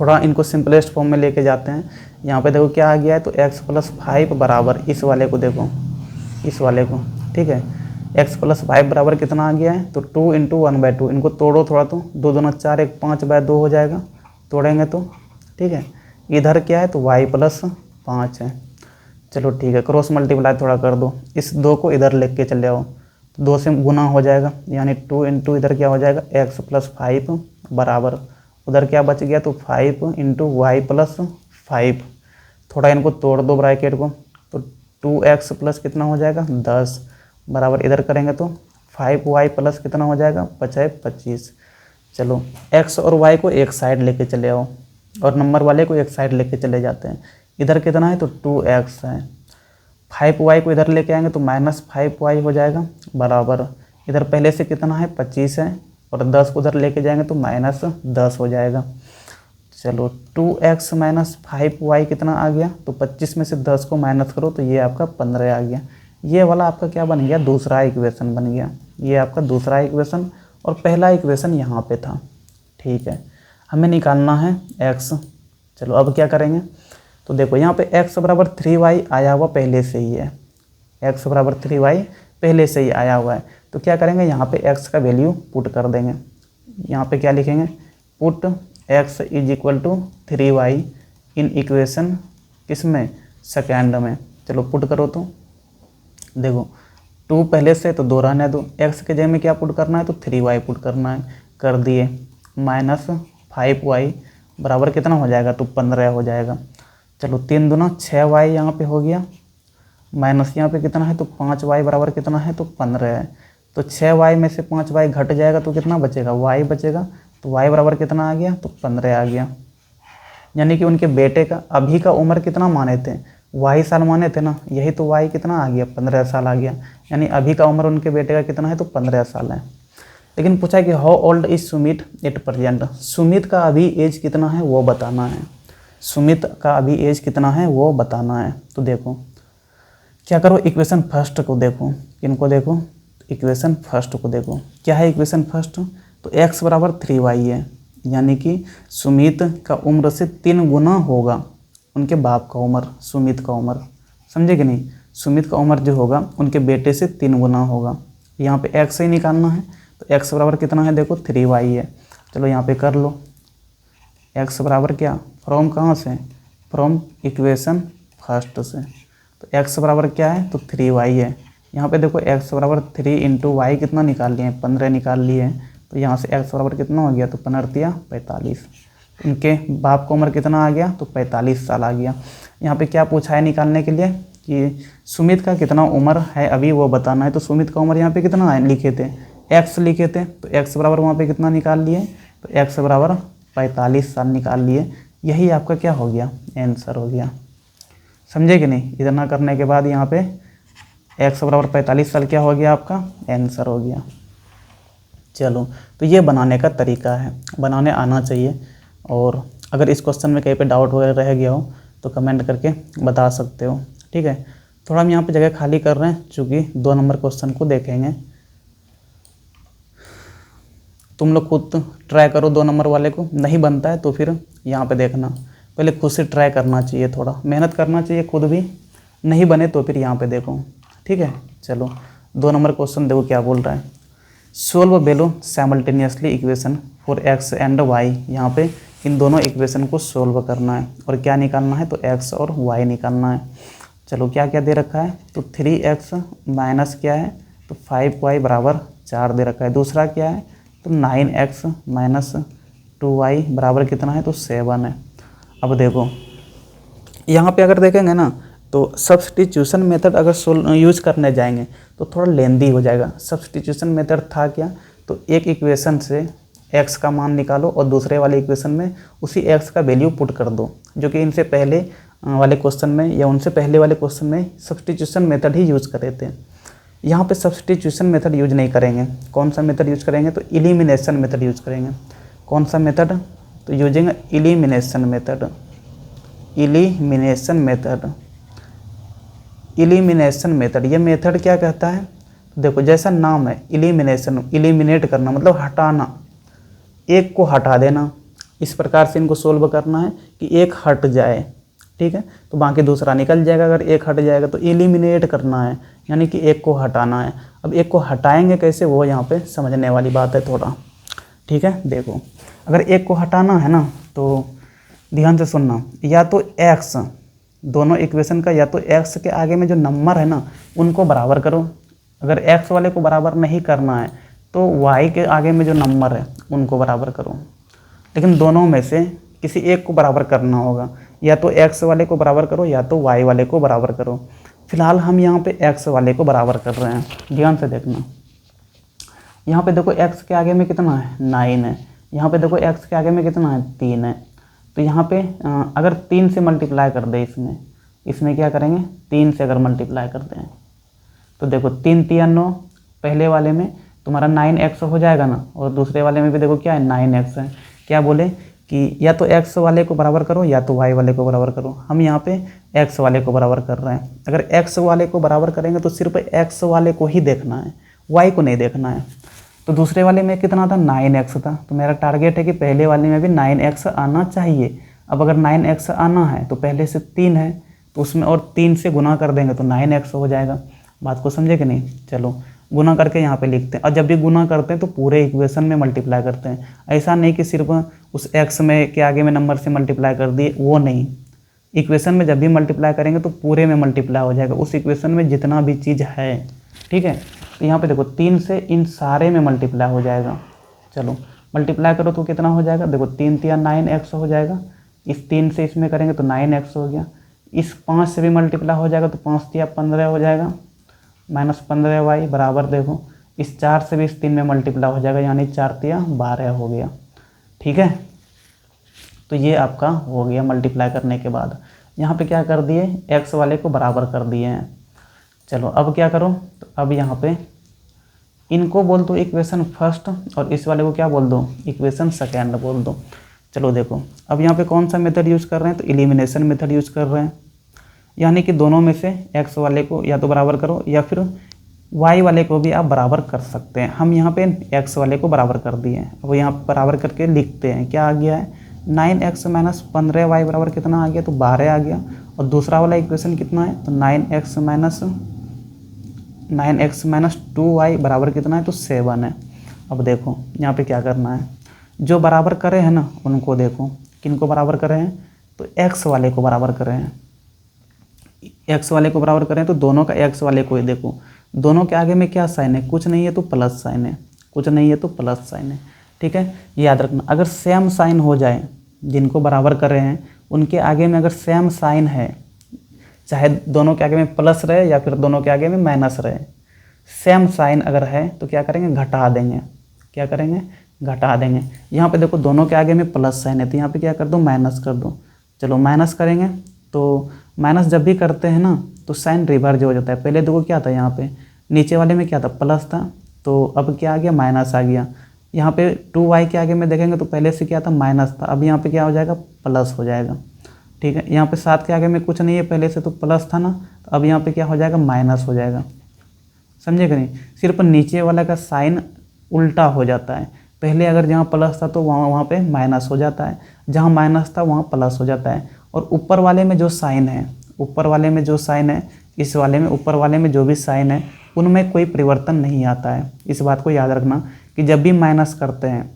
थोड़ा इनको सिंपलेस्ट फॉर्म में लेके जाते हैं। यहाँ पे देखो क्या आ गया है, तो x + 5 बराबर, इस वाले को देखो, इस वाले को, ठीक है। x + 5 बराबर कितना आ गया है, तो 2 × 1/2। इनको तोड़ो थोड़ा, तो 2 दूना 4, 1 5/2 हो जाएगा, तोड़ेंगे तो, ठीक है। इधर क्या है, तो y + 5 है। चलो ठीक है, क्रॉस मल्टीप्लाई थोड़ा कर दो, इस 2 को इधर लेके चले आओ, तो 2 से गुना हो जाएगा, यानी 2 × इधर क्या हो जाएगा, x + 5 बराबर, उधर क्या बच गया, तो 5 × y + 5। थोड़ा इनको तोड़ दो ब्रैकेट को, तो 2x + कितना हो जाएगा, 10 बराबर, इधर करेंगे तो 5y + कितना हो जाएगा, 25। चलो x और y को एक साइड लेके चले आओ, और नंबर वाले को एक साइड लेके चले जाते हैं। इधर कितना है, तो 2x है। 5y को इधर लेके आएंगे तो -5y हो जाएगा, बराबर, इधर पहले से कितना है, 25 है, और 10 को उधर लेके जाएंगे तो -10 हो जाएगा। चलो 2x - 5y कितना आ गया, तो 25 में से 10 को माइनस करो तो ये आपका 15 आ गया। ये वाला आपका क्या बन गया, दूसरा इक्वेशन बन गया। ये आपका दूसरा इक्वेशन, और पहला इक्वेशन यहाँ पे था, ठीक है। हमें निकालना है x। चलो अब क्या करेंगे, तो देखो यहाँ पे x = 3y आया हुआ पहले से ही है, x = 3y पहले से ही आया हुआ है। तो क्या करेंगे, यहाँ पे x का वैल्यू पुट कर देंगे। यहाँ पे क्या लिखेंगे, put x = 3y in equation किसमें, सेकेंड में। चलो पुट करो, तो देखो 2 पहले से, तो 2 रहने दो, x के जगह में क्या पुट करना है, तो 3y पुट करना है, कर दिए। -5y बराबर कितना हो जाएगा, तो 15 हो जाएगा। चलो 3 दूना 6y यहाँ पे हो गया, माइनस यहाँ पे कितना है, तो 5y बराबर कितना है, तो 15 है। तो 6y में से 5y घट जाएगा तो कितना बचेगा, y बचेगा। तो y बराबर कितना आ गया, तो 15 आ गया। यानी कि उनके बेटे का अभी का उम्र कितना माने थे, y साल माने थे ना, यही तो y कितना आ गया, 15 साल आ गया। यानी अभी का उम्र उनके बेटे का कितना है, तो 15 साल है। लेकिन पूछा है कि how old is Sumit at present, Sumit का अभी एज कितना है वो बताना है। सुमित का अभी एज कितना है वो बताना है। तो देखो क्या करो, इक्वेशन फर्स्ट को देखो, इनको देखो, इक्वेशन फर्स्ट को देखो। क्या है इक्वेशन फर्स्ट, तो x बराबर 3y है, यानी कि सुमित का उम्र से 3 गुना होगा उनके बाप का उम्र, सुमित का उम्र, समझे कि नहीं। सुमित का उम्र जो होगा उनके बेटे से 3 गुना होगा। यहाँ पे x ही निकालना है, तो x बराबर कितना है, देखो 3y है। चलो यहाँ पे कर लो, x बराबर क्या, फ्रॉम कहाँ से, फ्रॉम इक्वेशन फर्स्ट से। तो x बराबर क्या है, तो 3y है। यहाँ पे देखो x बराबर 3 इंटू वाई कितना निकाल लिए हैं, 15 निकाल लिए हैं। तो यहाँ से x बराबर कितना हो गया, तो 15 45। इनके बाप का उम्र कितना आ गया, तो 45 साल आ गया। यहाँ पे क्या पूछा है निकालने के लिए कि सुमित का कितना उम्र है अभी वो बताना है। तो सुमित का उम्र यहाँ पे कितना है लिखे थे, x लिखे थे, तो x बराबर वहाँ पे कितना निकाल लिए, तो x बराबर 45 साल निकाल लिए। यही आपका क्या हो गया, आंसर हो गया। समझे कि नहीं। इतना करने के बाद यहाँ पे x बराबर 45 साल क्या हो गया, आपका आंसर हो गया। चलो तो ये बनाने का तरीका है, बनाने आना चाहिए। और अगर इस क्वेश्चन में कहीं पे डाउट वगैरह रह गया हो तो कमेंट करके बता सकते हो, ठीक है। थोड़ा हम यहाँ पे जगह खाली कर रहे हैं चूँकि 2 नंबर क्वेश्चन को देखेंगे। तुम लोग खुद ट्राई करो 2 नंबर वाले को, नहीं बनता है तो फिर यहाँ पे देखना, पहले खुद से ट्राई करना चाहिए, थोड़ा मेहनत करना चाहिए खुद भी, नहीं बने तो फिर यहाँ पे देखो, ठीक है। चलो 2 नंबर क्वेश्चन देखो क्या बोल रहा है, solve below simultaneously equation for x and y। यहाँ पे इन दोनों इक्वेशन को सोल्व करना है और क्या निकालना है, तो x और y निकालना है। चलो क्या क्या दे रखा है, तो 3x माइनस क्या है, तो 5y बराबर 4 दे रखा है। दूसरा क्या है, तो 9x माइनस 2y बराबर कितना है, तो 7 है। अब देखो यहाँ पे अगर देखेंगे ना तो सब्स्टिट्यूशन मेथड अगर यूज करने जाएंगे तो थोड़ा लेंदी हो जाएगा। सब्स्टिट्यूशन मेथड था क्या, तो एक इक्वेशन से x का मान निकालो और दूसरे वाले इक्वेशन में उसी x का वैल्यू पुट कर दो, जो कि इनसे पहले वाले क्वेश्चन में या उनसे पहले वाले क्वेश्चन में सब्स्टिट्यूशन मेथड ही यूज़ करे थे। यहाँ पे सब्स्टिट्यूशन मेथड यूज नहीं करेंगे। कौन सा मेथड यूज करेंगे, तो एलिमिनेशन मेथड यूज करेंगे। कौन सा मेथड, तो using elimination method, elimination method, elimination method. ये मेथड क्या कहता है, देखो जैसा नाम है एलिमिनेशन, एलिमिनेट करना मतलब हटाना, एक को हटा देना। इस प्रकार से इनको सोल्व करना है कि एक हट जाए, ठीक है, तो बाकी दूसरा निकल जाएगा। अगर एक हट जाएगा तो एलिमिनेट करना है, यानी कि एक को हटाना है। अब एक को हटाएंगे कैसे, वो यहाँ पे समझने वाली बात है थोड़ा, ठीक है। देखो अगर एक को हटाना है ना तो ध्यान से सुनना, या तो x, दोनों इक्वेशन का या तो x के आगे में जो नंबर है ना उनको बराबर करो। अगर x वाले को बराबर नहीं करना है तो y के आगे में जो नंबर है उनको बराबर करो। लेकिन दोनों में से किसी एक को बराबर करना होगा, या तो x वाले को बराबर करो या तो y वाले को बराबर करो। फिलहाल हम यहाँ पे x वाले को बराबर कर रहे हैं, ध्यान से देखना। यहाँ पे देखो x के आगे में कितना है, 9 है। यहाँ पे देखो x के आगे में कितना है, 3 है। तो यहाँ पे अगर 3 से मल्टीप्लाई कर दे, इसमें क्या करेंगे, 3 से अगर मल्टीप्लाई करते हैं तो देखो 3 3 9, पहले वाले में तुम्हारा 9x हो जाएगा ना, और दूसरे वाले में भी देखो क्या है, 9x है। क्या बोले कि या तो x वाले को बराबर करो या तो y वाले को बराबर करो। हम यहाँ पे x वाले को बराबर कर रहे हैं। अगर x वाले को बराबर करेंगे तो सिर्फ x वाले को ही देखना है, y को नहीं देखना है। तो दूसरे वाले में कितना था, 9x था। तो मेरा टारगेट है कि पहले वाले में भी 9x आना चाहिए। अब अगर 9x आना है तो पहले से 3 है तो उसमें और 3 से गुना कर देंगे तो 9x हो जाएगा। बात को समझे कि नहीं। चलो गुना करके यहाँ पे लिखते हैं, और जब भी गुना करते हैं तो पूरे इक्वेशन में मल्टीप्लाई करते हैं। ऐसा नहीं कि सिर्फ उस x में के आगे में नंबर से मल्टीप्लाई कर दिए, वो नहीं। इक्वेशन में जब भी मल्टीप्लाई करेंगे तो पूरे में मल्टीप्लाई हो जाएगा, उस इक्वेशन में जितना भी चीज़ है, ठीक है। तो यहाँ पे देखो 3 से इन सारे में मल्टीप्लाई हो जाएगा। चलो मल्टीप्लाई करो तो कितना हो जाएगा, देखो 3 3 9x हो जाएगा। इस 3 से इसमें करेंगे तो 9x हो गया। इस 5 से भी मल्टीप्लाई हो जाएगा तो 5 3 15 हो जाएगा, -15y बराबर देखो इस 4 से भी इस 3 में मल्टीप्लाई हो जाएगा, यानी 4 तिया 12 हो गया। ठीक है, तो ये आपका हो गया मल्टीप्लाई करने के बाद। यहाँ पे क्या कर दिए, एक्स वाले को बराबर कर दिए हैं। चलो अब क्या करो, तो अब यहाँ पे इनको बोल दो इक्वेशन फर्स्ट और इस वाले को क्या बोल दो, इक्वेशन सेकेंड बोल दो। चलो देखो अब यहाँ पे कौन सा मेथड यूज़ कर रहे हैं, तो एलिमिनेशन मेथड यूज़ कर रहे हैं, यानी कि दोनों में से एक्स वाले को या तो बराबर करो या फिर वाई वाले को भी आप बराबर कर सकते हैं। हम यहाँ पे एक्स वाले को बराबर कर दिए हैं, अब यहाँ पर बराबर करके लिखते हैं। क्या आ गया है, 9x माइनस 15y बराबर कितना आ गया, तो 12 आ गया। और दूसरा वाला इक्वेशन कितना है, तो 9x माइनस 2y बराबर कितना है, तो 7 है। अब देखो यहाँ पे क्या करना है, जो बराबर करे हैं ना उनको देखो, किनको बराबर करे हैं, तो x वाले को बराबर करे हैं। x वाले को बराबर करें तो दोनों का x वाले को ही देखो, दोनों के आगे में क्या साइन है, कुछ नहीं है तो प्लस साइन है, कुछ नहीं है तो प्लस साइन है। ठीक है, याद रखना, अगर सेम साइन हो जाए, जिनको बराबर कर रहे हैं उनके आगे में अगर सेम साइन है, चाहे दोनों के आगे में प्लस रहे या फिर दोनों के आगे में माइनस रहे, सेम साइन अगर है तो क्या करेंगे, घटा देंगे। क्या करेंगे, घटा देंगे। यहाँ पे देखो दोनों के आगे में प्लस साइन है तो यहाँ पे क्या कर दो, माइनस कर दो। चलो माइनस करेंगे तो माइनस जब भी करते हैं ना तो साइन रिवर्स हो जाता है। पहले देखो क्या था, यहाँ पे नीचे वाले में क्या था, प्लस था, तो अब क्या आ गया, माइनस आ गया। यहाँ पे 2y के आगे में देखेंगे तो पहले से क्या था, माइनस था, अब यहाँ पे क्या हो जाएगा, प्लस हो जाएगा। ठीक है, यहाँ पे 7 के आगे में कुछ नहीं है, पहले से तो प्लस था ना, तो अब यहाँ पे क्या हो जाएगा, माइनस हो जाएगा। समझे कि नहीं, सिर्फ नीचे वाला का साइन उल्टा हो जाता है। पहले अगर जहाँ प्लस था तो वहाँ पे माइनस हो जाता है, जहाँ माइनस था वहाँ प्लस हो जाता है। और ऊपर वाले में जो साइन है, ऊपर वाले में जो साइन है, इस वाले में ऊपर वाले में जो भी साइन है उनमें कोई परिवर्तन नहीं आता है। इस बात को याद रखना कि जब भी माइनस करते हैं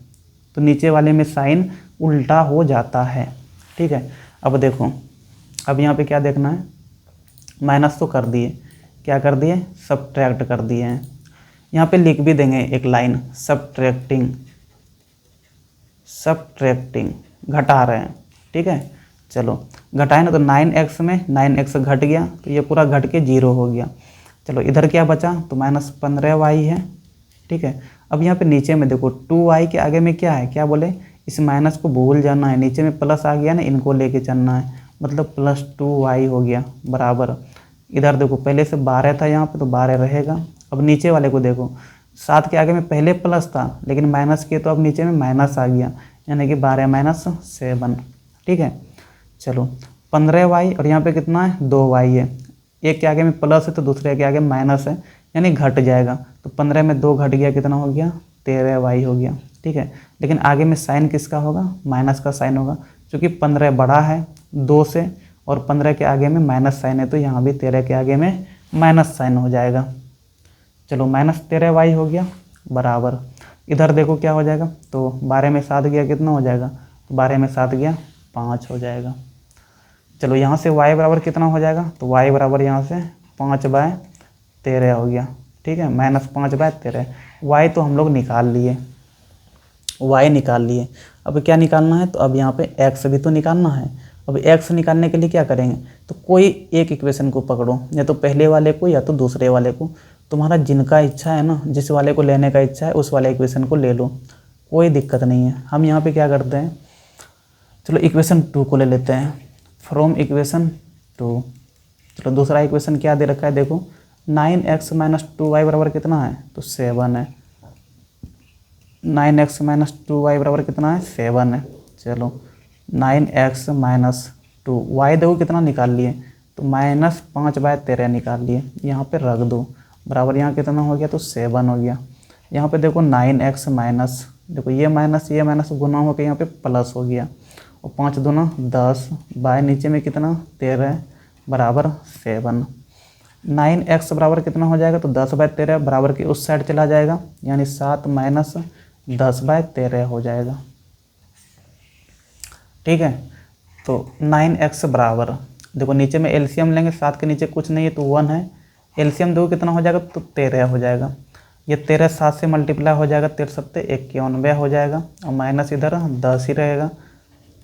तो नीचे वाले में साइन उल्टा हो जाता है। ठीक है, अब देखो अब यहाँ पे क्या देखना है, माइनस तो कर दिए, क्या कर दिए, सबट्रैक्ट कर दिए हैं। यहाँ पे लिख भी देंगे एक लाइन, सबट्रैक्टिंग, सबट्रैक्टिंग, घटा रहे हैं। ठीक है, चलो घटाए ना, तो 9x में 9x घट गया तो ये पूरा घट के 0 हो गया। चलो इधर क्या बचा, तो माइनस 15y है। ठीक है, अब यहाँ पे नीचे में देखो 2y के आगे में क्या है, क्या बोले, इस माइनस को भूल जाना है, नीचे में प्लस आ गया ना, इनको लेके चलना है, मतलब प्लस 2y हो गया बराबर। इधर देखो पहले से 12 था यहाँ पे तो 12 रहेगा। अब नीचे वाले को देखो, 7 के आगे में पहले प्लस था लेकिन माइनस किए तो अब नीचे में माइनस आ गया, यानी कि 12 माइनस 7। ठीक है, चलो 15y और यहाँ पे कितना है, 2y है, एक के आगे में प्लस है तो दूसरे के आगे माइनस है, यानी घट जाएगा। तो 15 में 2 घट गया, कितना हो गया, 13y हो गया। ठीक है, लेकिन आगे में साइन किसका होगा, माइनस का साइन होगा, क्योंकि 15 बड़ा है 2 से और 15 के आगे में माइनस साइन है, तो यहाँ भी 13 के आगे में माइनस साइन हो जाएगा। चलो माइनस 13y हो गया बराबर। इधर देखो क्या हो जाएगा, तो 12 में 7 गया, कितना हो जाएगा, तो 12 में 7 गया 5 हो जाएगा। चलो यहाँ से y बराबर कितना हो जाएगा, तो y बराबर यहाँ से 5/13 हो गया। ठीक है, माइनस 5/13, y तो हम लोग निकाल लिए, y निकाल लिए। अब क्या निकालना है, तो अब यहाँ पे x भी तो निकालना है। अब x निकालने के लिए क्या करेंगे, तो कोई एक इक्वेशन को पकड़ो, या तो पहले वाले को या तो दूसरे वाले को, तुम्हारा जिनका इच्छा है ना, जिस वाले को लेने का इच्छा है उस वाले इक्वेशन को ले लो, कोई दिक्कत नहीं है। हम यहाँ पे क्या करते हैं, चलो इक्वेशन 2 को ले लेते हैं, फ्रॉम इक्वेशन 2। चलो दूसरा इक्वेशन क्या दे रखा है, देखो 9x माइनस 2y बराबर कितना है, तो 7 है। 9x माइनस 2y बराबर कितना है, 7 है। चलो 9x माइनस 2y देखो कितना निकाल लिए, तो माइनस 5/13 निकाल लिए, यहाँ पे रख दो बराबर, यहाँ कितना हो गया, तो 7 हो गया। यहाँ पे देखो 9x माइनस, देखो ये माइनस गुना होकर यहाँ पे प्लस हो गया, और 5 दूना 10 बाय नीचे में कितना 13 बराबर 7। 9x बराबर कितना हो जाएगा, तो 10/13 बराबर के उस साइड चला जाएगा, यानी 7 माइनस 10/13 हो जाएगा। ठीक है, तो 9x बराबर, देखो नीचे में एलसीएम लेंगे, 7 के नीचे कुछ नहीं है तो 1 है, एलसीएम देखो कितना हो जाएगा, तो 13 हो जाएगा। ये 13 7 से मल्टीप्लाई हो जाएगा, 13 91 हो जाएगा, और माइनस इधर 10 ही रहेगा।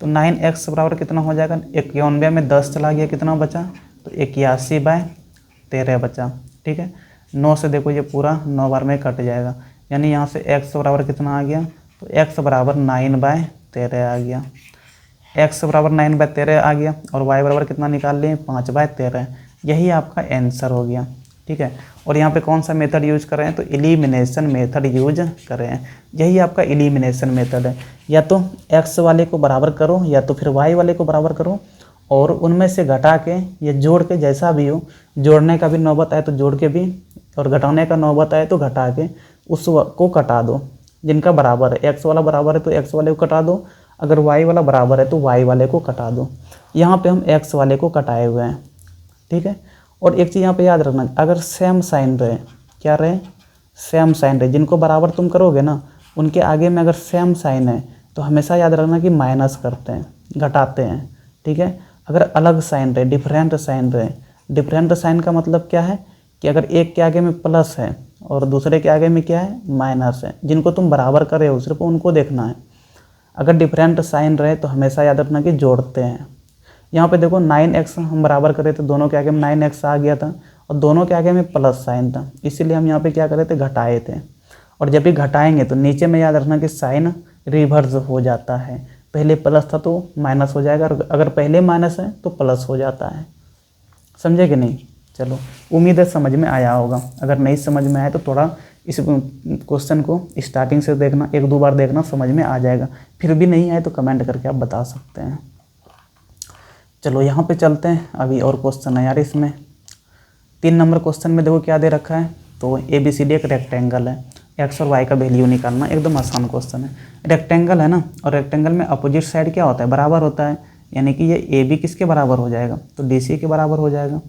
तो 9x बराबर कितना हो जाएगा, 91 में 10 चला गया, कितना बचा, तो 81/13 बचा। ठीक है, 9 से देखो ये पूरा 9 बार में कट जाएगा, यानी यहाँ से x बराबर कितना आ गया, तो x बराबर 9/13 आ गया। x बराबर 9/13 आ गया और y बराबर कितना निकाल लिए, 5/13। यही आपका आंसर हो गया। ठीक है, और यहाँ पे कौन सा मेथड यूज कर रहे हैं, तो एलिमिनेशन मेथड यूज कर रहे हैं। यही आपका एलिमिनेशन मेथड है, या तो x वाले को बराबर करो या तो फिर y वाले को बराबर करो और उनमें से घटा के या जोड़ के, जैसा भी हो, जोड़ने का भी नौबत आए तो जोड़ के भी और घटाने का नौबत आए तो घटा के उस को कटा दो। जिनका बराबर है, x वाला बराबर है तो x वाले को कटा दो, अगर y वाला बराबर है तो y वाले को कटा दो। यहाँ पे हम x वाले को कटाए हुए हैं। ठीक है, और एक चीज़ यहाँ पे याद रखना, अगर सेम साइन रहे, क्या रहे, सेम साइन रहे, जिनको बराबर तुम करोगे ना उनके आगे में अगर सेम साइन है तो हमेशा याद रखना कि माइनस करते हैं, घटाते हैं। ठीक है, अगर अलग साइन रहे, डिफरेंट साइन रहे, डिफरेंट साइन का मतलब क्या है कि अगर एक के आगे में प्लस है और दूसरे के आगे में क्या है, माइनस है, जिनको तुम बराबर कर रहे हो सिर्फ उनको देखना है। अगर डिफरेंट साइन रहे तो हमेशा याद रखना कि जोड़ते हैं। यहाँ पे देखो 9x हम बराबर कर रहे थे, दोनों के आगे में 9x आ गया था और दोनों के आगे में प्लस साइन था, इसीलिए हम यहाँ पे क्या कर रहे थे, घटाए थे। और जब भी घटाएंगे तो नीचे में याद रखना कि साइन रिवर्स हो जाता है, पहले प्लस था तो माइनस हो जाएगा और अगर पहले माइनस है तो प्लस हो जाता है। समझे कि नहीं? चलो, उम्मीद है समझ में आया होगा। अगर नहीं समझ में आया तो थोड़ा इस क्वेश्चन को स्टार्टिंग से देखना, 1-2 बार देखना, समझ में आ जाएगा। फिर भी नहीं आए तो कमेंट करके आप बता सकते हैं। चलो यहाँ पे चलते हैं, अभी और क्वेश्चन है यार इसमें। 3 नंबर क्वेश्चन में देखो क्या दे रखा है, तो ABCD एक रेक्टेंगल है, x और y का वैल्यू निकालना, एकदम आसान क्वेश्चन है। रेक्टेंगल है ना, और रेक्टेंगल में अपोजिट साइड क्या होता है, बराबर होता है, यानी कि ये AB किसके बराबर हो जाएगा, तो DC के बराबर हो जाएगा।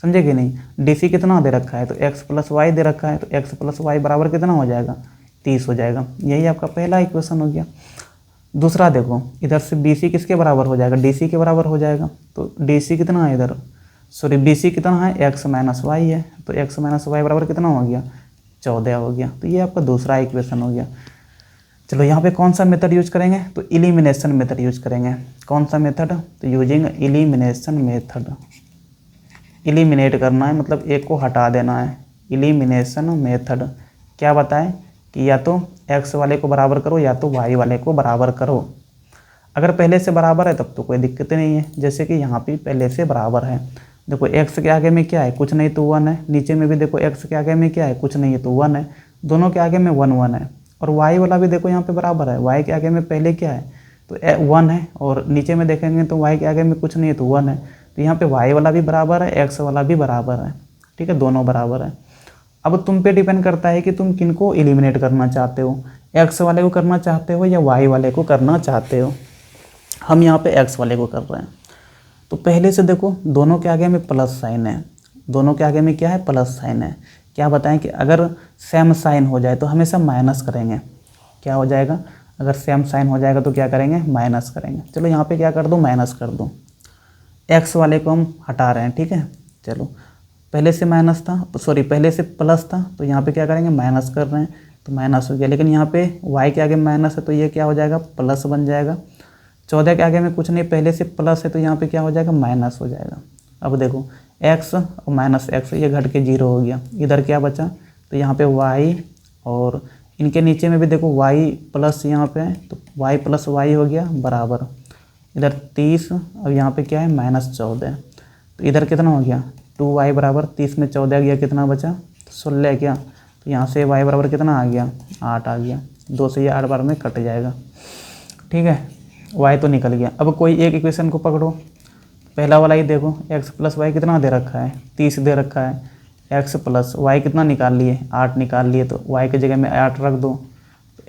समझे कि नहीं? DC कितना दे रखा है, तो x + y दे रखा है, तो x + y बराबर कितना हो जाएगा, 30 हो जाएगा। यही आपका पहला इक्वेशन हो गया। दूसरा देखो, इधर से BC किसके बराबर हो जाएगा, DC के बराबर हो जाएगा, तो DC कितना है इधर, सॉरी BC कितना है, x - y है, तो x - y बराबर कितना हो गया, 14 हो गया। तो ये आपका दूसरा इक्वेशन हो गया। चलो यहाँ पे कौन सा मेथड यूज करेंगे, तो एलिमिनेशन मेथड यूज करेंगे। कौन सा मेथड, तो यूजिंग एलिमिनेशन मेथड। एलिमिनेट करना है मतलब एक को हटा देना है। एलिमिनेशन मेथड क्या बताएं कि या तो x वाले को बराबर करो या तो y वाले को बराबर करो। अगर पहले से बराबर है तब तो कोई दिक्कत नहीं है, जैसे कि यहाँ पे पहले से बराबर है। देखो x के आगे में क्या है, कुछ नहीं तो 1 है। नीचे में भी देखो x के आगे में क्या है, कुछ नहीं है तो 1 है। दोनों के आगे में 1 1 है। और y वाला भी देखो यहाँ पे बराबर है, y के आगे में पहले क्या है, तो 1 है, और नीचे में देखेंगे तो y के आगे में कुछ नहीं है तो 1 है। तो यहाँ पे y वाला भी बराबर है, x वाला भी बराबर है। ठीक है, दोनों बराबर है। अब तुम पे डिपेंड करता है कि तुम किनको एलिमिनेट करना चाहते हो, x वाले को करना चाहते हो या y वाले को करना चाहते हो। हम यहाँ पे x वाले को कर रहे हैं। तो पहले से देखो दोनों के आगे में प्लस साइन है, दोनों के आगे में क्या है, प्लस साइन है। क्या बताएं कि अगर सेम साइन हो जाए तो हमेशा माइनस करेंगे। क्या हो जाएगा, अगर सेम साइन हो जाएगा तो क्या करेंगे, माइनस करेंगे। चलो यहाँ पे क्या कर दो, माइनस कर दो। x वाले को हम हटा रहे हैं। ठीक है, चलो पहले से माइनस था, सॉरी पहले से प्लस था, तो यहाँ पे क्या करेंगे, माइनस कर रहे हैं तो माइनस हो गया। लेकिन यहाँ पे y के आगे माइनस है तो ये क्या हो जाएगा, प्लस बन जाएगा। 14 के आगे में कुछ नहीं, पहले से प्लस है तो यहाँ पे क्या हो जाएगा, माइनस हो जाएगा। अब देखो x और -x ये घट के 0 हो गया। इधर क्या बचा, तो यहाँ पे y, और इनके नीचे में भी देखो y प्लस यहाँ पे है तो y + y हो गया बराबर। इधर 30, अब यहाँ पे क्या है, -14। तो इधर कितना हो गया, 2y बराबर 30 में 14 गया, कितना बचा, तो 16 क्या, तो यहाँ से y बराबर कितना आ गया, 8 आ गया। 2 से ये 8 बार में कट जाएगा। ठीक है, y तो निकल गया। अब कोई एक इक्वेशन को पकड़ो, पहला वाला ही देखो, x + y कितना दे रखा है, 30 दे रखा है। x + y कितना निकाल लिए, 8 निकाल लिए, तो y की जगह में 8 रख दो।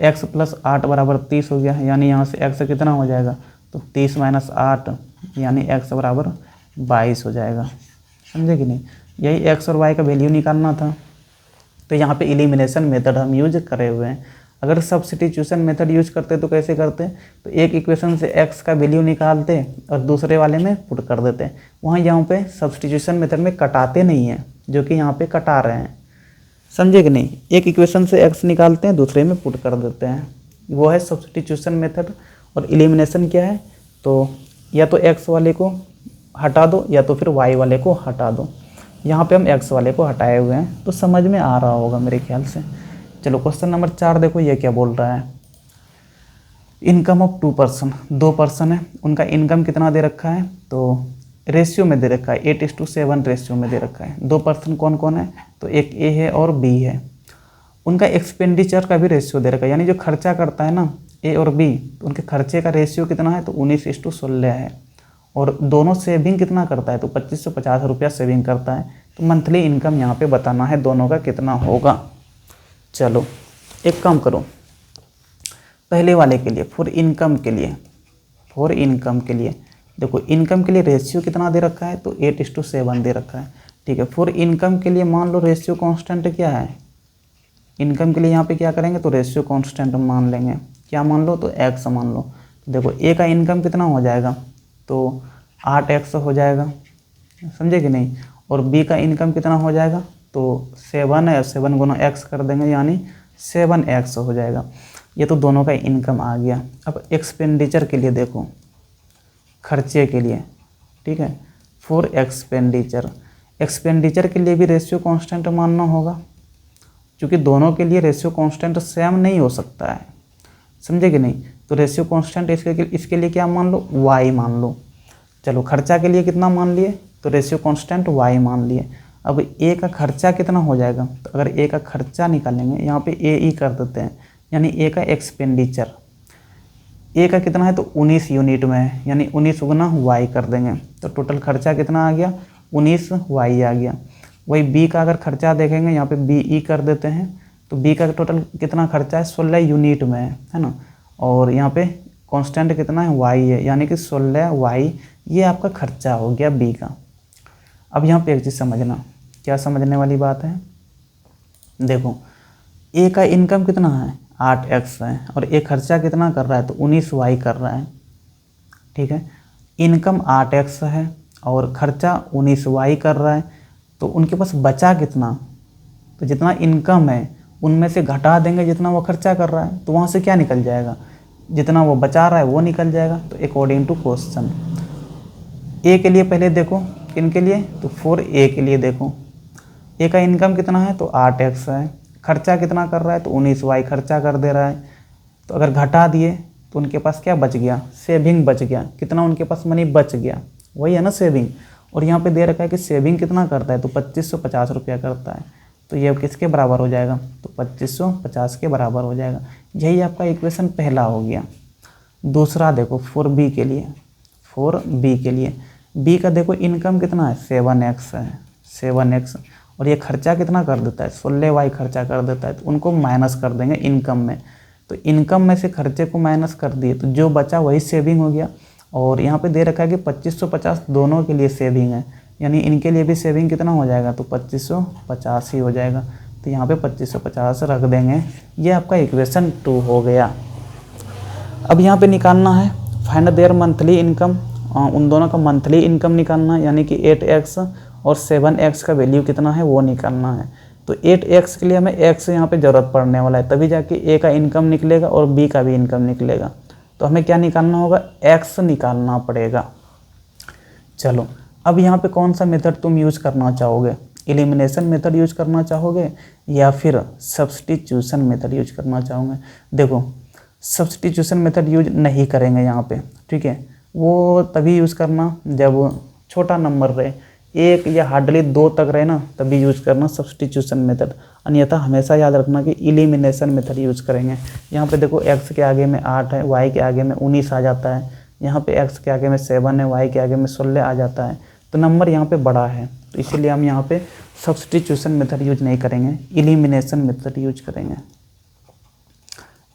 x + 8 बराबर 30 हो गया, यानी यहाँ से x कितना हो जाएगा, तो 30 - 8 यानी x बराबर 22 हो जाएगा। समझे कि नहीं? यही x और y का वैल्यू निकालना था। तो यहाँ पे एलिमिनेशन मेथड हम यूज करे हुए हैं। अगर सब्स्टिट्यूशन मेथड यूज करते तो कैसे करते, तो एक इक्वेशन से x का वैल्यू निकालते और दूसरे वाले में पुट कर देते। वहाँ यहाँ पे सब्स्टिट्यूशन मेथड में कटाते नहीं हैं, जो कि यहाँ पे कटा रहे हैं। समझे कि नहीं? एक इक्वेशन से x निकालते हैं, दूसरे में पुट कर देते हैं, वो है सब्स्टिट्यूशन मेथड। और एलिमिनेशन क्या है, तो या तो x वाले को हटा दो या तो फिर y वाले को हटा दो। यहाँ पे हम x वाले को हटाए हुए हैं, तो समझ में आ रहा होगा मेरे ख्याल से। चलो क्वेश्चन नंबर 4 देखो, ये क्या बोल रहा है। इनकम ऑफ 2 पर्सन, 2 पर्सन है, उनका इनकम कितना दे रखा है, तो रेशियो में दे रखा है 8:7 रेशियो में दे रखा है। 2 पर्सन कौन कौन है, तो एक ए है और बी है। उनका एक्सपेंडिचर का भी रेशियो दे रखा है, यानी जो खर्चा करता है ना ए और बी, तो उनके खर्चे का रेशियो कितना है, तो 19:16 है। और दोनों सेविंग कितना करता है, तो 2550 रुपया सेविंग करता है। तो मंथली इनकम यहाँ पे बताना है दोनों का कितना होगा। चलो एक काम करो, पहले वाले के लिए फॉर इनकम के लिए देखो, इनकम के लिए रेशियो कितना दे रखा है, तो 8:7 दे रखा है। ठीक है, फॉर इनकम के लिए मान लो रेशियो कांस्टेंट क्या है, इनकम के लिए यहाँ पे क्या करेंगे, तो रेशियो कांस्टेंट मान लेंगे। क्या मान लो, तो x मान लो। तो देखो ए का इनकम कितना हो जाएगा, तो 8x हो जाएगा, समझे कि नहीं। और बी का इनकम कितना हो जाएगा, तो 7 है, 7 गुना x कर देंगे, यानी 7x हो जाएगा। ये तो दोनों का इनकम आ गया। अब एक्सपेंडिचर के लिए देखो, खर्चे के लिए, ठीक है, फॉर एक्सपेंडिचर के लिए भी रेशियो कांस्टेंट मानना होगा, क्योंकि दोनों के लिए रेशियो कांस्टेंट सेम नहीं हो सकता है, समझे कि नहीं। तो रेशियो कांस्टेंट इसके लिए क्या मान लो, y मान लो। चलो खर्चा के लिए कितना मान लिए, तो रेशियो कांस्टेंट y मान लिए। अब ए का खर्चा कितना हो जाएगा, तो अगर ए का खर्चा निकालेंगे, यहाँ पे ए ई कर देते हैं, यानी ए का एक्सपेंडिचर, ए का कितना है, तो 19 यूनिट में है, यानी 19 गुना वाई कर देंगे, तो टोटल खर्चा कितना आ गया, 19 वाई आ गया। वही बी का अगर खर्चा देखेंगे, यहाँ पे बी ई कर देते हैं, तो बी का टोटल कितना खर्चा है, 16 यूनिट में है ना। और यहाँ पे कांस्टेंट कितना है, वाई है, यानी कि 16 वाई, ये आपका खर्चा हो गया बी का। अब यहाँ पे एक चीज़ समझना, क्या समझने वाली बात है, देखो ए का इनकम कितना है, 8x है, और ए खर्चा कितना कर रहा है, तो 19y कर रहा है, ठीक है। इनकम 8x है और खर्चा 19y कर रहा है, तो उनके पास बचा कितना, तो जितना इनकम है उनमें से घटा देंगे जितना वो खर्चा कर रहा है, तो वहाँ से क्या निकल जाएगा, जितना वो बचा रहा है वो निकल जाएगा। तो अकॉर्डिंग टू क्वेश्चन ए के लिए पहले देखो, किन के लिए, तो फॉर ए के लिए देखो, ए का इनकम कितना है, तो 8x है, खर्चा कितना कर रहा है, तो 19y खर्चा कर दे रहा है। तो अगर घटा दिए तो उनके पास क्या बच गया, सेविंग बच गया, कितना उनके पास मनी बच गया, वही है ना सेविंग। और यहाँ पे दे रखा है कि सेविंग कितना करता है, तो 2550 रुपया करता है, तो ये किसके बराबर हो जाएगा, तो 2550 के बराबर हो जाएगा। यही आपका इक्वेशन पहला हो गया। दूसरा देखो फॉर बी के लिए, बी का देखो इनकम कितना है, 7x है, 7x, और ये खर्चा कितना कर देता है, 16y खर्चा कर देता है, तो उनको माइनस कर देंगे इनकम में। तो इनकम में से खर्चे को माइनस कर दिए, तो जो बचा वही सेविंग हो गया। और यहाँ पे दे रखा है कि 2550 दोनों के लिए सेविंग है, यानी इनके लिए भी सेविंग कितना हो जाएगा, तो 2550 ही हो जाएगा। तो यहाँ पे 2550 रख देंगे। ये आपका इक्वेशन 2 हो गया। अब यहाँ पे निकालना है फाइंड देयर मंथली इनकम, उन दोनों का मंथली इनकम निकालना है, यानी कि 8x और 7x का वैल्यू कितना है वो निकालना है। तो 8x के लिए हमें x यहाँ पे ज़रूरत पड़ने वाला है, तभी जाके a का इनकम निकलेगा और b का भी इनकम निकलेगा। तो हमें क्या निकालना होगा, x निकालना पड़ेगा। चलो अब यहाँ पे कौन सा मेथड तुम यूज़ करना चाहोगे, एलिमिनेशन मेथड यूज करना चाहोगे या फिर सब्सटीट्यूशन मेथड यूज करना चाहोगे। देखो सब्सटीट्यूशन मेथड यूज नहीं करेंगे यहाँ पे, ठीक है, वो तभी यूज़ करना जब छोटा नंबर रहे, 1 या हार्डली 2 तक रहे ना, तभी यूज़ करना सब्सटीट्यूशन मेथड। अन्यथा हमेशा याद रखना कि एलिमिनेशन मेथड यूज़ करेंगे। यहाँ पे देखो x के आगे में 8 है, y के आगे में 19 आ जाता है, यहाँ पे x के आगे में 7 है, y के आगे में 16 आ जाता है, तो नंबर यहाँ पे बड़ा है, तो इसीलिए हम यहाँ पे सब्सटीट्यूशन मेथड यूज नहीं करेंगे, एलिमिनेशन मेथड यूज करेंगे।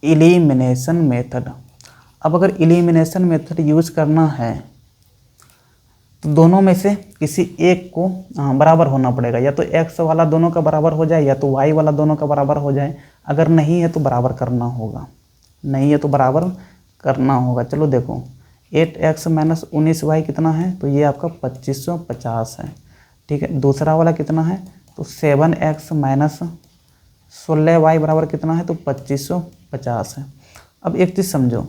एलिमिनेशन मेथड, अब अगर एलिमिनेशन मेथड यूज करना है तो दोनों में से किसी एक को बराबर होना पड़ेगा, या तो x वाला दोनों का बराबर हो जाए या तो y वाला दोनों का बराबर हो जाए। अगर नहीं है तो बराबर करना होगा, नहीं है तो बराबर करना होगा। चलो देखो 8x माइनस 19y कितना है, तो ये आपका 2550 है, ठीक है। दूसरा वाला कितना है, तो 7x माइनस 16y बराबर कितना है, तो 2550 है। अब एक चीज़ समझो,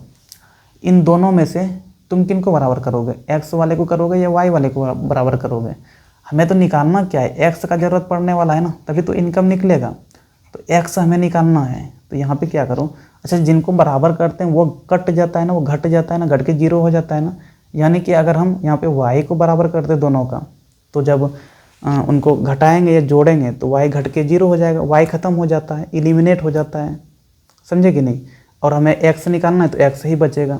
इन दोनों में से तुम किन को बराबर करोगे, x वाले को करोगे या y वाले को बराबर करोगे। हमें तो निकालना क्या है, एक्स का ज़रूरत पड़ने वाला है ना, तभी तो इनकम निकलेगा। तो एक्स हमें निकालना है, तो यहाँ पे क्या करो, अच्छा जिनको बराबर करते हैं वो कट जाता है ना, वो घट जाता है ना, घट के जीरो हो जाता है ना। यानी कि अगर हम यहाँ पे वाई को बराबर करते दोनों का, तो जब उनको घटाएंगे या जोड़ेंगे तो वाई घट के जीरो हो जाएगा, वाई ख़त्म हो जाता है, एलिमिनेट हो जाता है, समझे कि नहीं। और हमें एक्स निकालना है तो एक्स ही बचेगा।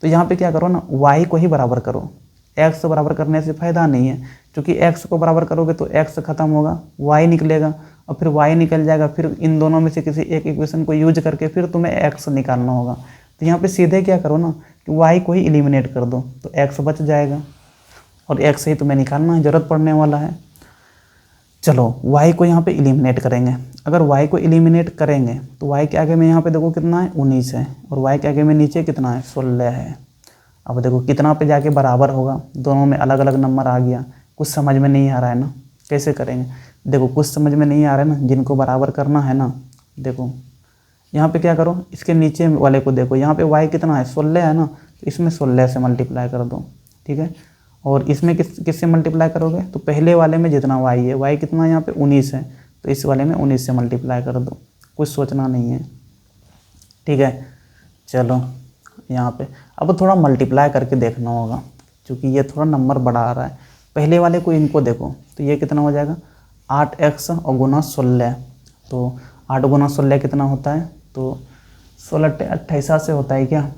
तो यहाँ पे क्या करो ना, वाई को ही बराबर करो, एक्स बराबर करने से फ़ायदा नहीं है, क्योंकि एक्स को बराबर करोगे तो एक्स ख़त्म होगा, वाई निकलेगा, और फिर वाई निकल जाएगा, फिर इन दोनों में से किसी एक इक्वेशन को यूज करके फिर तुम्हें एक्स निकालना होगा। तो यहाँ पे सीधे क्या करो ना कि वाई को ही एलिमिनेट कर दो, तो एक्स बच जाएगा, और एक्स ही तुम्हें निकालना है, ज़रूरत पड़ने वाला है। चलो y को यहाँ पे एलिमिनेट करेंगे। अगर y को एलिमिनेट करेंगे तो y के आगे में यहाँ पे देखो कितना है, 19 है, और y के आगे में नीचे कितना है, 16 है। अब देखो कितना पे जाके बराबर होगा, दोनों में अलग अलग नंबर आ गया। कुछ समझ में नहीं आ रहा है ना, कैसे करेंगे, देखो कुछ समझ में नहीं आ रहा है ना, जिनको बराबर करना है ना, देखो यहाँ पे क्या करो, इसके नीचे वाले को देखो, यहाँ पे y कितना है, 16 है ना, तो इसमें 16 से मल्टीप्लाई कर दो, ठीक है। और इसमें किससे मल्टीप्लाई करोगे, तो पहले वाले में जितना y है, y कितना यहाँ पे 19 है, तो इस वाले में 19 से मल्टीप्लाई कर दो, कुछ सोचना नहीं है, ठीक है। चलो यहाँ पे अब थोड़ा मल्टीप्लाई करके देखना होगा, क्योंकि ये थोड़ा नंबर बड़ा आ रहा है। पहले वाले को इनको देखो, तो ये कितना हो जाएगा, 8x और गुना 16, तो 8 गुना 16 कितना होता है, तो 16 28 से होता है क्या।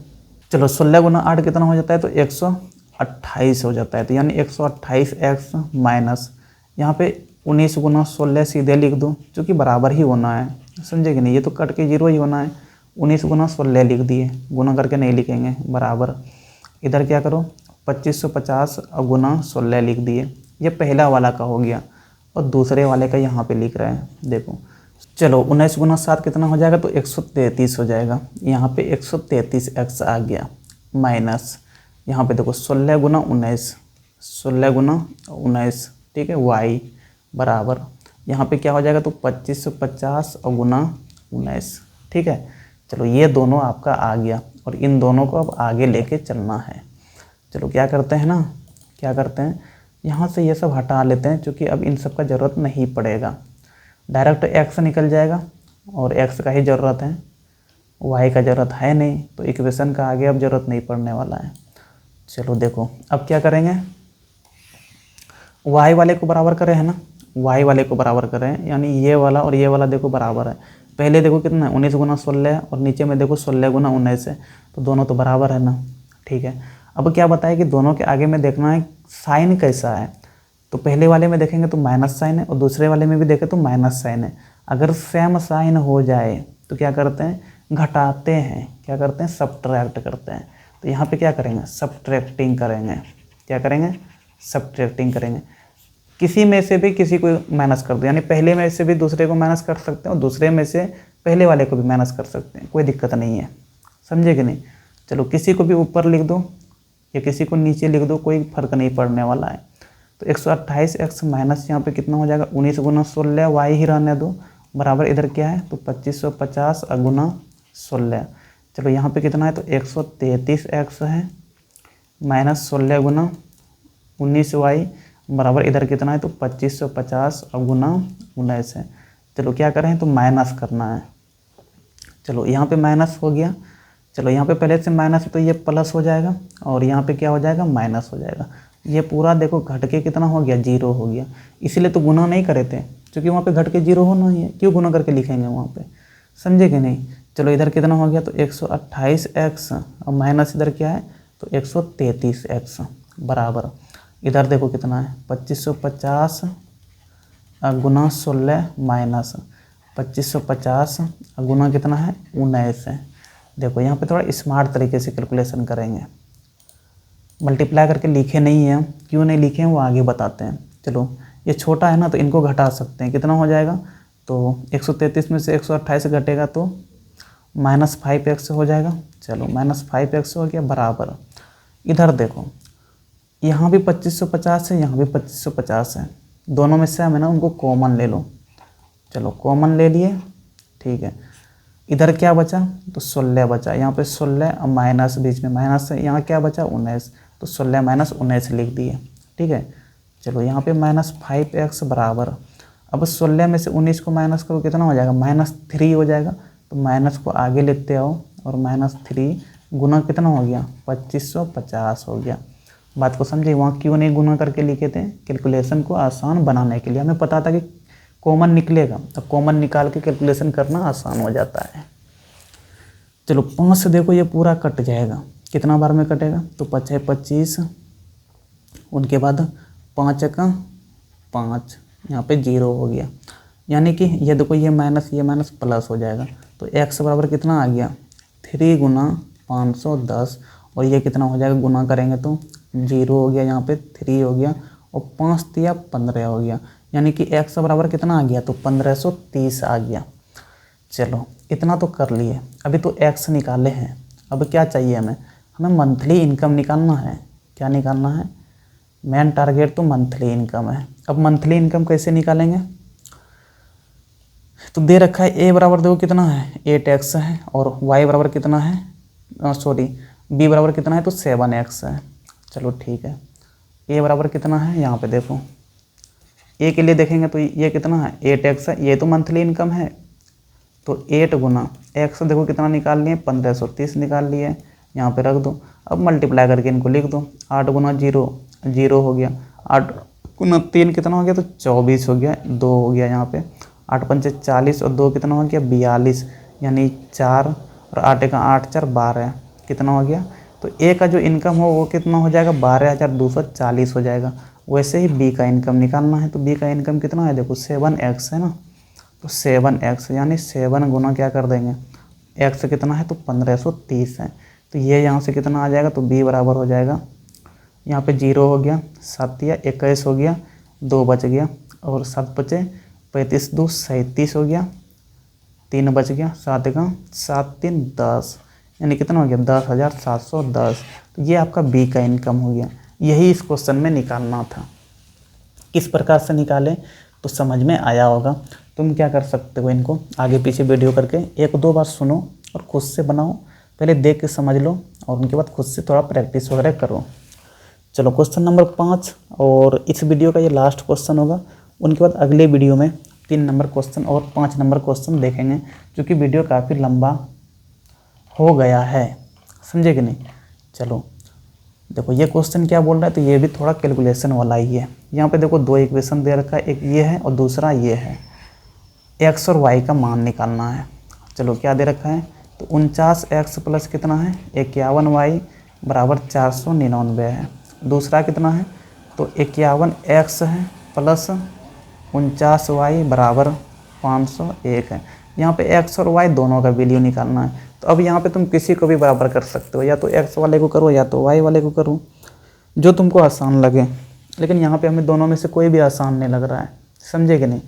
चलो 16 गुना 8 कितना हो जाता है, तो 128 हो जाता है, तो यानी 128x माइनस यहाँ पे 19 गुना 16 सीधे लिख दो, क्योंकि बराबर ही होना है, समझे कि नहीं, ये तो कट के जीरो ही होना है। 19 गुना 16 लिख दिए, गुना करके नहीं लिखेंगे, बराबर। इधर क्या करो, 2550 और गुना 16 लिख दिए, ये पहला वाला का हो गया, और दूसरे वाले का यहाँ पे लिख रहे हैं, देखो। चलो 19 गुना 7 कितना हो जाएगा, तो 133 हो जाएगा, यहाँ पे 133x आ गया, माइनस यहाँ पे देखो 16 गुना 19, 16 गुना 19, ठीक है, y बराबर यहाँ पे क्या हो जाएगा, तो 2550 और गुना 19, ठीक है। चलो ये दोनों आपका आ गया, और इन दोनों को अब आगे लेके चलना है। चलो क्या करते हैं ना, क्या करते हैं, यहाँ से ये सब हटा लेते हैं, क्योंकि अब इन सब का ज़रूरत नहीं पड़ेगा, डायरेक्ट x निकल जाएगा, और x का ही ज़रूरत है, y का ज़रूरत है नहीं, तो इक्वेशन का आगे अब ज़रूरत नहीं पड़ने वाला है। चलो देखो अब क्या करेंगे, y वाले को बराबर करें है ना, y वाले को बराबर करें, यानी ये वाला और ये वाला देखो बराबर है। पहले देखो कितना है, 19 गुना 16, और नीचे में देखो 16 गुना 19 है, तो दोनों तो बराबर है ना, ठीक है। अब क्या बताए कि दोनों के आगे में देखना है साइन कैसा है, तो पहले वाले में देखेंगे तो माइनस साइन है, और दूसरे वाले में भी देखें तो माइनस साइन है। अगर सेम साइन हो जाए तो क्या करते हैं, घटाते हैं, क्या करते हैं, सब्ट्रैक्ट करते हैं। तो यहाँ पे क्या करेंगे, सब्ट्रैक्टिंग करेंगे, क्या करेंगे, सब्ट्रैक्टिंग करेंगे। किसी में से भी किसी को माइनस कर दो, यानी पहले में से भी दूसरे को माइनस कर सकते हैं, और दूसरे में से पहले वाले को भी माइनस कर सकते हैं, कोई दिक्कत नहीं है, समझे कि नहीं। चलो किसी को भी ऊपर लिख दो या किसी को नीचे लिख दो, कोई फर्क नहीं पड़ने वाला है। तो 128x माइनस यहाँ पे कितना हो जाएगा, 19 गुना 16, y ही रहने दो, बराबर इधर क्या है, तो 2550 गुना 16। चलो यहाँ पे कितना है, तो 133x है, माइनस 16 गुना 19y, बराबर इधर कितना है, तो 2550 गुना 19 है। चलो क्या करें, तो माइनस करना है। चलो यहाँ पे माइनस हो गया, चलो यहाँ पे पहले से माइनस है तो ये प्लस हो जाएगा, और यहाँ पे क्या हो जाएगा, माइनस हो जाएगा। ये पूरा देखो घट के कितना हो गया, जीरो हो गया, इसीलिए तो गुना नहीं करे थे, क्योंकि वहाँ पे घट के जीरो होना ही है, क्यों गुना करके लिखेंगे वहाँ पे, समझे कि नहीं। चलो इधर कितना हो गया, तो 128x, और माइनस इधर क्या है, तो 133x, बराबर इधर देखो कितना है, 2550 गुना 16 माइनस 2550 गुना कितना है, 19 है। देखो यहाँ पे थोड़ा स्मार्ट तरीके से कैलकुलेशन करेंगे, मल्टीप्लाई करके लिखे नहीं है, क्यों नहीं लिखे हैं वो आगे बताते हैं। चलो ये छोटा है ना, तो इनको घटा सकते हैं, कितना हो जाएगा, तो 133 में से 128 घटेगा तो -5x हो जाएगा। चलो -5x हो गया, बराबर इधर देखो यहाँ भी 2550 है, यहाँ भी 2550 है, दोनों में से हमें ना उनको कॉमन ले लो। चलो कॉमन ले लिए, ठीक है। इधर क्या बचा, तो 16 बचा, यहाँ पे 16 और माइनस बीच में माइनस है, यहाँ क्या बचा 19, तो 16 माइनस 19 लिख दिए, ठीक है। चलो यहाँ पे -5x बराबर, अब 16 में से 19 को माइनस करो कितना हो जाएगा, -3 हो जाएगा। तो माइनस को आगे लेते आओ और -3 गुना कितना हो गया, 2550 हो गया। बात को समझे, वहाँ क्यों नहीं गुना करके लिखे थे, कैलकुलेशन को आसान बनाने के लिए। हमें पता था कि कॉमन निकलेगा, अब कॉमन निकाल के कैलकुलेशन करना आसान हो जाता है। चलो 5 से देखो ये पूरा कट जाएगा, कितना बार में कटेगा, तो 5 है 25, उनके बाद 5 का 5, यहाँ पे 0 हो गया। यानी कि ये देखो ये माइनस प्लस हो जाएगा। तो x बराबर कितना आ गया, 3 गुना 510, और ये कितना हो जाएगा, गुना करेंगे तो 0 हो गया, यहाँ पे 3 हो गया, और 5 दिया 15 हो गया। यानी कि x बराबर कितना आ गया, तो 1530 आ गया। चलो इतना तो कर लिए, अभी तो x निकाले हैं। अब क्या चाहिए हमें मंथली इनकम निकालना है। क्या निकालना है, मेन टारगेट तो मंथली इनकम है। अब मंथली इनकम कैसे निकालेंगे, तो दे रखा है a बराबर देखो कितना है 8x है, और y बराबर कितना है, b बराबर कितना है, तो 7x है। चलो ठीक है, a बराबर कितना है, यहाँ पे देखो a के लिए देखेंगे तो ये कितना है 8x है, ये तो मंथली इनकम है। तो 8 गुना x देखो कितना निकाल लिए, 1530 निकाल लिए, यहाँ पे रख दो। अब मल्टीप्लाई करके इनको लिख दो, 8 गुना 0 0 हो गया, 8 गुना 3 कितना हो गया, तो 24 हो गया, 2 हो गया यहाँ पे, 8 पंचे 40 और 2 कितना हो गया 42, यानी 4 और 8 का 8 4 12 कितना हो गया। तो ए का जो इनकम हो वो कितना हो जाएगा, 12,240 हो जाएगा। वैसे ही बी का इनकम निकालना है, तो बी का इनकम कितना है, देखो 7x है ना, तो 7x यानी 7 गुना क्या कर देंगे, x कितना है, तो 1530 है। तो ये यहाँ से कितना आ जाएगा, तो b बराबर हो जाएगा, यहाँ पे 0 हो गया, 7 या 21 हो गया, 2 बच गया, और 7 बचे 35 2 37 हो गया, 3 बच गया, 7 का 7 3 10, यानी कितना हो गया 10,710। तो ये आपका बी का इनकम हो गया। यही इस क्वेश्चन में निकालना था। किस प्रकार से निकालें तो समझ में आया होगा। तुम क्या कर सकते हो, इनको आगे पीछे वीडियो करके 1-2 बार सुनो और खुद से बनाओ। पहले देख के समझ लो और उनके बाद खुद से थोड़ा प्रैक्टिस वगैरह करो। चलो क्वेश्चन नंबर 5, और इस वीडियो का ये लास्ट क्वेश्चन होगा। उनके बाद अगले वीडियो में 3 नंबर क्वेश्चन और 5 नंबर क्वेश्चन देखेंगे, क्योंकि वीडियो काफ़ी लंबा हो गया है, समझे कि नहीं। चलो देखो ये क्वेश्चन क्या बोल रहा है, तो ये भी थोड़ा कैलकुलेशन वाला ही है। यहाँ पे देखो 2 इक्वेशन दे रखा है, एक ये है और दूसरा ये है। x और y का मान निकालना है। चलो क्या दे रखा है, तो 49x प्लस कितना है 51y बराबर 499 है। दूसरा कितना है, तो 51x है प्लस 49y बराबर 501 है। यहाँ पे x और y दोनों का वैल्यू निकालना है। तो अब यहाँ पे तुम किसी को भी बराबर कर सकते हो, या तो x वाले को करो या तो y वाले को करो, जो तुमको आसान लगे। लेकिन यहाँ पे हमें दोनों में से कोई भी आसान नहीं लग रहा है, समझे कि नहीं।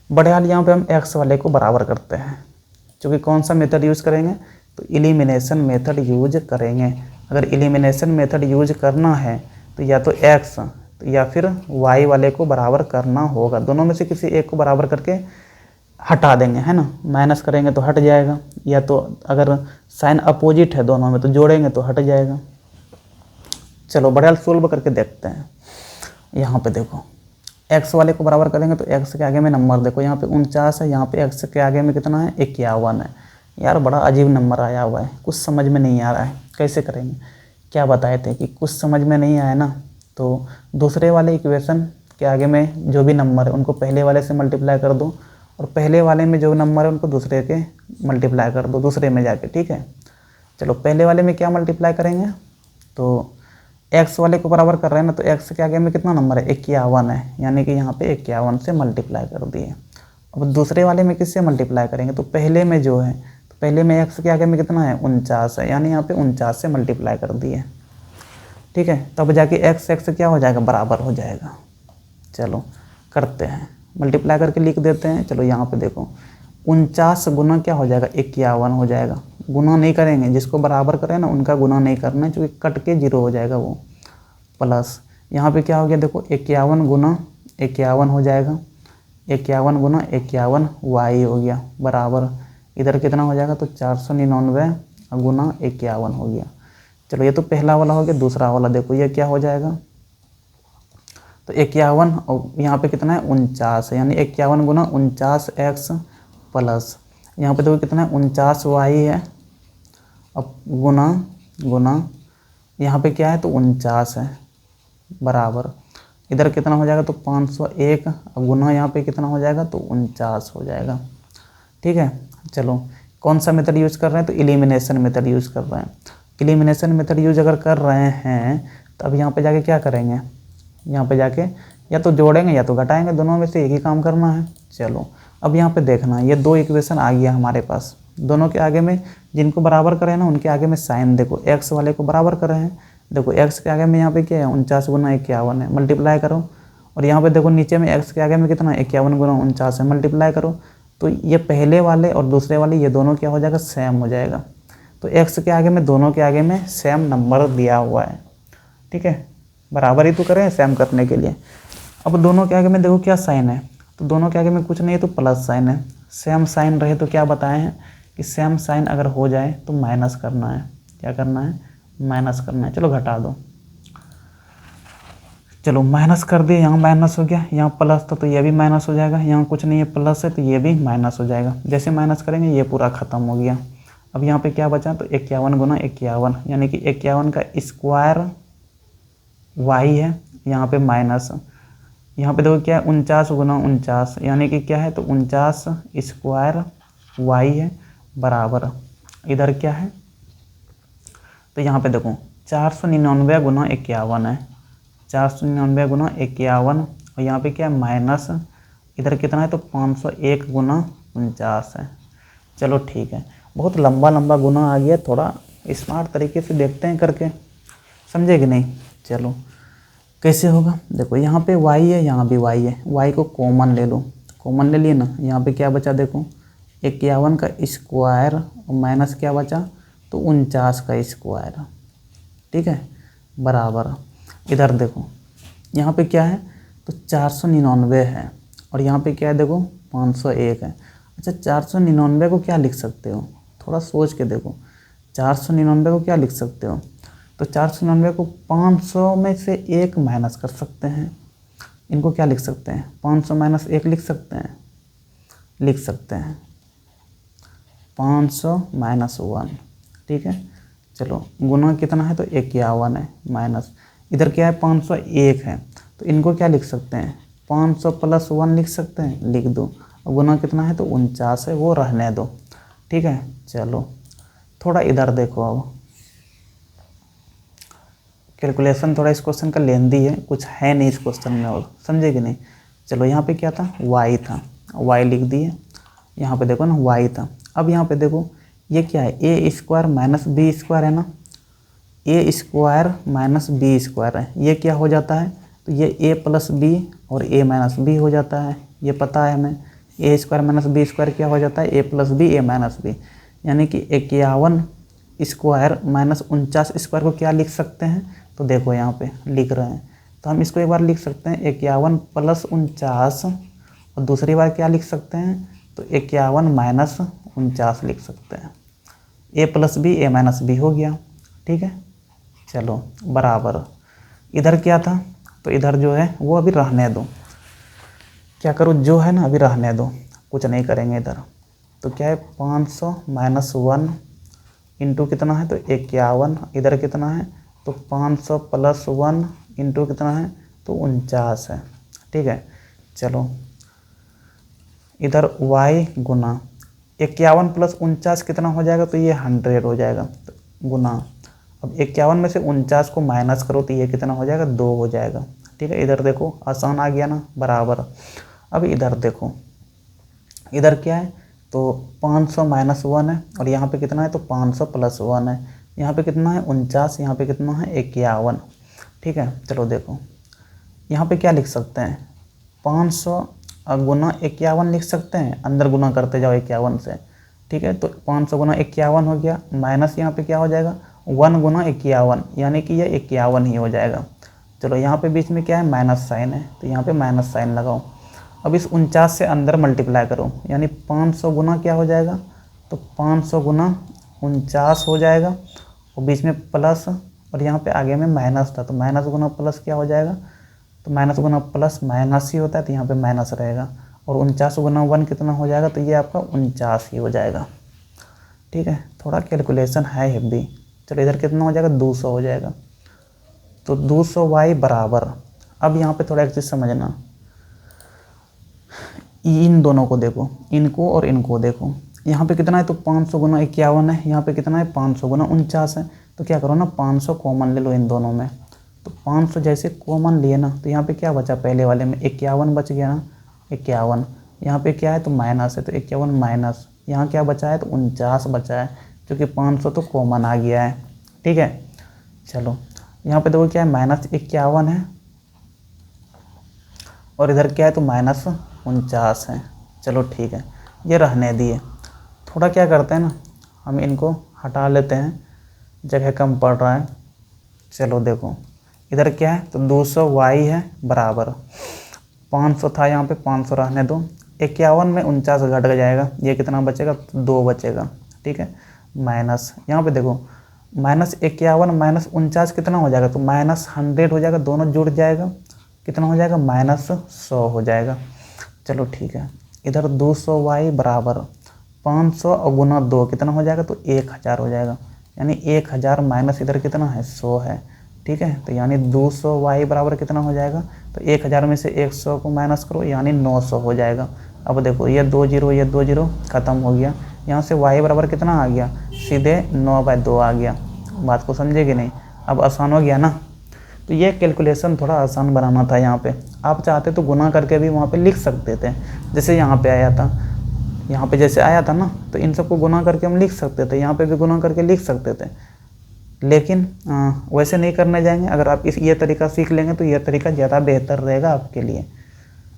बड़े हाल यहाँ पे हम x वाले को बराबर करते हैं, क्योंकि कौन सा मेथड यूज़ करेंगे, तो एलिमिनेशन मेथड यूज करेंगे। अगर एलिमिनेशन मेथड यूज करना है तो या तो x या फिर y वाले को बराबर करना होगा। दोनों में से किसी एक को बराबर करके हटा देंगे, है ना। माइनस करेंगे तो हट जाएगा, या तो अगर साइन अपोजिट है दोनों में तो जोड़ेंगे तो हट जाएगा। चलो बड़े हाल सोल्व करके देखते हैं। यहाँ पे देखो x वाले को बराबर करेंगे तो x के आगे में नंबर देखो, यहाँ पे 49 है, यहाँ पे x के आगे में कितना है 51 है। यार बड़ा अजीब नंबर आया हुआ है, कुछ समझ में नहीं आ रहा है, कैसे करेंगे। क्या बताए थे कि कुछ समझ में नहीं आया ना, तो दूसरे वाले इक्वेशन के आगे में जो भी नंबर है उनको पहले वाले से मल्टीप्लाई कर दो, और पहले वाले में जो नंबर है उनको दूसरे के मल्टीप्लाई कर दो दूसरे में जाके, ठीक है। चलो पहले वाले में क्या मल्टीप्लाई करेंगे, तो x वाले को बराबर कर रहे हैं ना, तो x के आगे में कितना नंबर है 51 है, यानी कि यहाँ पे 51 से मल्टीप्लाई कर दिए। अब दूसरे वाले में किससे मल्टीप्लाई करेंगे, तो पहले में जो है, तो पहले में x के आगे में कितना है 49 है, यानी यहाँ पे 49 से मल्टीप्लाई कर दिए, ठीक है। तब जाके x क्या हो जाएगा, बराबर हो जाएगा। चलो करते हैं, मल्टीप्लाई करके लिख देते हैं। चलो यहाँ पे देखो 49 गुना क्या हो जाएगा 51 हो जाएगा। गुना नहीं करेंगे, जिसको बराबर करें ना उनका गुना नहीं करना है, क्योंकि कट के 0 हो जाएगा वो। प्लस यहाँ पे क्या हो गया देखो 51 गुना 51 हो जाएगा, 51 गुना 51 y हो गया बराबर, इधर कितना हो जाएगा, तो 499 गुना 51 हो गया। चलो ये तो पहला वाला हो गया। दूसरा वाला देखो ये क्या हो जाएगा, तो 51 और यहाँ पे कितना है 49, यानी 51 गुना 49x प्लस यहाँ पे देखो कितना है 49y है, अब गुना गुना यहाँ पे क्या है तो 49 है, बराबर इधर कितना हो जाएगा तो 501, अब गुना यहाँ पे कितना हो जाएगा तो 49 हो जाएगा। ठीक है, चलो कौन सा मेथड यूज़ कर रहे हैं तो एलिमिनेशन मेथड यूज़ कर रहे हैं। एलिमिनेशन मेथड यूज अगर कर रहे हैं तो अब यहाँ पे जाके क्या करेंगे, यहाँ पे जाके या तो जोड़ेंगे या तो घटाएंगे, दोनों में से एक ही काम करना है। चलो अब यहाँ पे देखना, ये दो इक्वेशन आ गया हमारे पास, दोनों के आगे में जिनको बराबर करें ना उनके आगे में साइन देखो, एक्स वाले को बराबर कर रहे हैं, देखो एक्स के आगे में यहाँ पे क्या है 49 गुना 51 है, मल्टीप्लाई करो, और यहाँ पे देखो नीचे में एक्स के आगे में कितना 51 गुना 49 है, मल्टीप्लाई करो, तो ये पहले वाले और दूसरे वाले ये दोनों क्या हो जाएगा सेम हो जाएगा। तो एक्स के आगे में दोनों के आगे में सेम नंबर दिया हुआ है, ठीक है, बराबर ही तो करें सेम करने के लिए। अब दोनों के आगे में देखो क्या साइन है, तो दोनों के आगे में कुछ नहीं है तो प्लस साइन है, सेम साइन रहे तो क्या बताए हैं कि सेम साइन अगर हो जाए तो माइनस करना है, क्या करना है माइनस करना है। चलो घटा दो, चलो माइनस कर दिए, यहाँ माइनस हो गया, यहाँ प्लस था तो ये भी माइनस हो जाएगा, यहाँ कुछ नहीं है प्लस है तो ये भी माइनस हो जाएगा, जैसे माइनस करेंगे ये पूरा ख़त्म हो गया। अब यहाँ पे क्या बचा तो 51 गुना 51, यानी कि 51 का स्क्वायर y है, यहाँ पे माइनस, यहाँ पे देखो क्या है 49 गुना 49, यानी कि क्या है तो 49 स्क्वायर y है, बराबर इधर क्या है तो यहाँ पे देखो 499 गुना 51 है, 499 गुना 51, और यहाँ पे क्या है माइनस, इधर कितना है तो 501 गुना 49 है। चलो ठीक है, बहुत लंबा लंबा गुना आ गया, थोड़ा स्मार्ट तरीके से देखते हैं करके, समझे कि नहीं। चलो कैसे होगा, देखो यहाँ पे y है, यहाँ भी y है, y को कॉमन ले लो, कॉमन ले लिए ना, यहाँ पे क्या बचा देखो 51 का स्क्वायर और माइनस क्या बचा तो 49 का स्क्वायर, ठीक है, बराबर इधर देखो यहाँ पे क्या है तो 499 है, और यहाँ पे क्या है देखो 501 है। अच्छा 499 को क्या लिख सकते हो, थोड़ा सोच के देखो, 499 को क्या लिख सकते हो तो 499 को 500 में से एक माइनस कर सकते हैं, इनको क्या लिख सकते हैं 500 माइनस 1 लिख सकते हैं, लिख सकते हैं 500 माइनस 1, ठीक है। चलो गुना कितना है तो 51 है, माइनस इधर क्या है 501 है, तो इनको क्या लिख सकते हैं 500 प्लस 1 लिख सकते हैं, लिख दो, और गुना कितना है तो 49 है, वो रहने दो, ठीक है। चलो थोड़ा इधर देखो, अब कैलकुलेशन थोड़ा इस क्वेश्चन का लेंदी है, कुछ है नहीं इस क्वेश्चन में, और समझे कि नहीं। चलो यहाँ पे क्या था y था, y लिख दिए, यहाँ पे देखो ना y था। अब यहाँ पे देखो ये क्या है ए स्क्वायर माइनस बी स्क्वायर है ना, ए स्क्वायर माइनस बी स्क्वायर है, ये क्या हो जाता है तो ये ए प्लस बी और ए माइनस बी हो जाता है, ये पता है हमें, ए स्क्वायर माइनस बी स्क्वायर क्या हो जाता है ए प्लस बी ए माइनस बी, यानी कि 51 स्क्वायर माइनस 49 स्क्वायर को क्या लिख सकते हैं तो देखो यहाँ पे लिख रहे हैं, तो हम इसको एक बार लिख सकते हैं 51 प्लस 49, और दूसरी बार क्या लिख सकते हैं तो 51 माइनस 49 लिख सकते हैं, ए प्लस बी ए माइनस बी हो गया, ठीक है। चलो बराबर इधर क्या था तो इधर जो है वो अभी रहने दो, क्या करो जो है ना अभी रहने दो, कुछ नहीं करेंगे इधर, तो क्या है 500 माइनस 1 इंटू कितना है तो 51, इधर कितना है तो 500 प्लस 1 इंटू कितना है तो 49 है, ठीक है। चलो इधर y गुना 51 प्लस 49 कितना हो जाएगा तो ये 100 हो जाएगा, तो गुना, अब 51 में से 49 को माइनस करो तो ये कितना हो जाएगा 2 हो जाएगा, ठीक है। इधर देखो आसान आ गया ना, बराबर। अब इधर देखो इधर क्या है तो 500 माइनस 1 है, और यहाँ पे कितना है तो 500 प्लस 1 है, यहाँ पे कितना है 49, यहाँ पे कितना है 51, ठीक है। चलो देखो यहाँ पे क्या लिख सकते हैं 500 गुना 51 लिख सकते हैं, अंदर गुना करते जाओ 51 से, ठीक है। तो 500 गुना 51 हो गया, माइनस यहाँ पे क्या हो जाएगा 1 गुना 51, यानी कि ये 51 ही हो जाएगा। चलो यहाँ पे बीच में क्या है माइनस साइन है, तो यहाँ पे माइनस साइन लगाओ। अब इस 49 से अंदर मल्टीप्लाई करो, यानी 500 गुना क्या हो जाएगा तो 500 गुना 49 हो जाएगा, और बीच में प्लस, और यहाँ पे आगे में माइनस था तो माइनस गुना प्लस क्या हो जाएगा तो माइनस गुना प्लस माइनस ही होता है, तो यहाँ पे माइनस रहेगा। और 49 गुना 1 कितना हो जाएगा, तो ये आपका 49 ही हो जाएगा। ठीक है, थोड़ा कैलकुलेशन है हेवी। चलो इधर कितना हो जाएगा, 200 हो जाएगा। तो 200y बराबर, अब यहाँ पे थोड़ा एक चीज़ समझना, इन दोनों को देखो, इनको और इनको देखो। यहाँ पे कितना है, तो 500 गुना 51 है, यहाँ पे कितना है 500 गुना 49 है। तो क्या करो ना, 500 कॉमन ले लो इन दोनों में। तो 500 जैसे कॉमन लिए ना, तो यहाँ पे क्या बचा, पहले वाले में 51 बच गया ना, 51। यहाँ पे क्या है, तो माइनस है, तो 51 माइनस, यहाँ क्या बचा है, तो 49 बचा है, क्योंकि 500 तो कॉमन आ गया है। ठीक है, चलो यहाँ पे देखो क्या है, -51 है, और इधर क्या है, तो -49 है। चलो ठीक है, ये रहने दिए। थोड़ा क्या करते हैं ना, हम इनको हटा लेते हैं, जगह कम पड़ रहा है। चलो देखो इधर क्या है, तो 200y है बराबर 500 था, यहाँ पे 500 रहने दो। 51 में 49 घट जाएगा, ये कितना बचेगा, 2 बचेगा। ठीक है, माइनस यहाँ पे देखो, -51 माइनस 49 कितना हो जाएगा, तो -100 हो जाएगा, दोनों जुड़ जाएगा, कितना हो जाएगा, -100 हो जाएगा। चलो ठीक है, इधर 200y बराबर 500 और गुना 2 कितना हो जाएगा, तो 1000 हो जाएगा। यानी 1000 माइनस इधर कितना है, 100 है। ठीक है, तो यानी 200y बराबर कितना हो जाएगा, तो 1000 में से 100 को माइनस करो, यानी 900 हो जाएगा। अब देखो ये 2 जीरो, ये 2 जीरो खत्म हो गया। यहाँ से y बराबर कितना आ गया, सीधे 9/2 आ गया। बात को समझे कि नहीं, अब आसान हो गया ना। तो ये कैलकुलेशन थोड़ा आसान बनाना था। यहाँ पे आप चाहते तो गुना करके भी वहाँ पे लिख सकते थे, जैसे यहाँ पे आया था, यहाँ पे जैसे आया था ना, तो इन सबको गुना करके हम लिख सकते थे, यहाँ पे भी गुना करके लिख सकते थे। लेकिन वैसे नहीं करने जाएंगे। अगर आप ये तरीका सीख लेंगे तो यह तरीका ज़्यादा बेहतर रहेगा आपके लिए।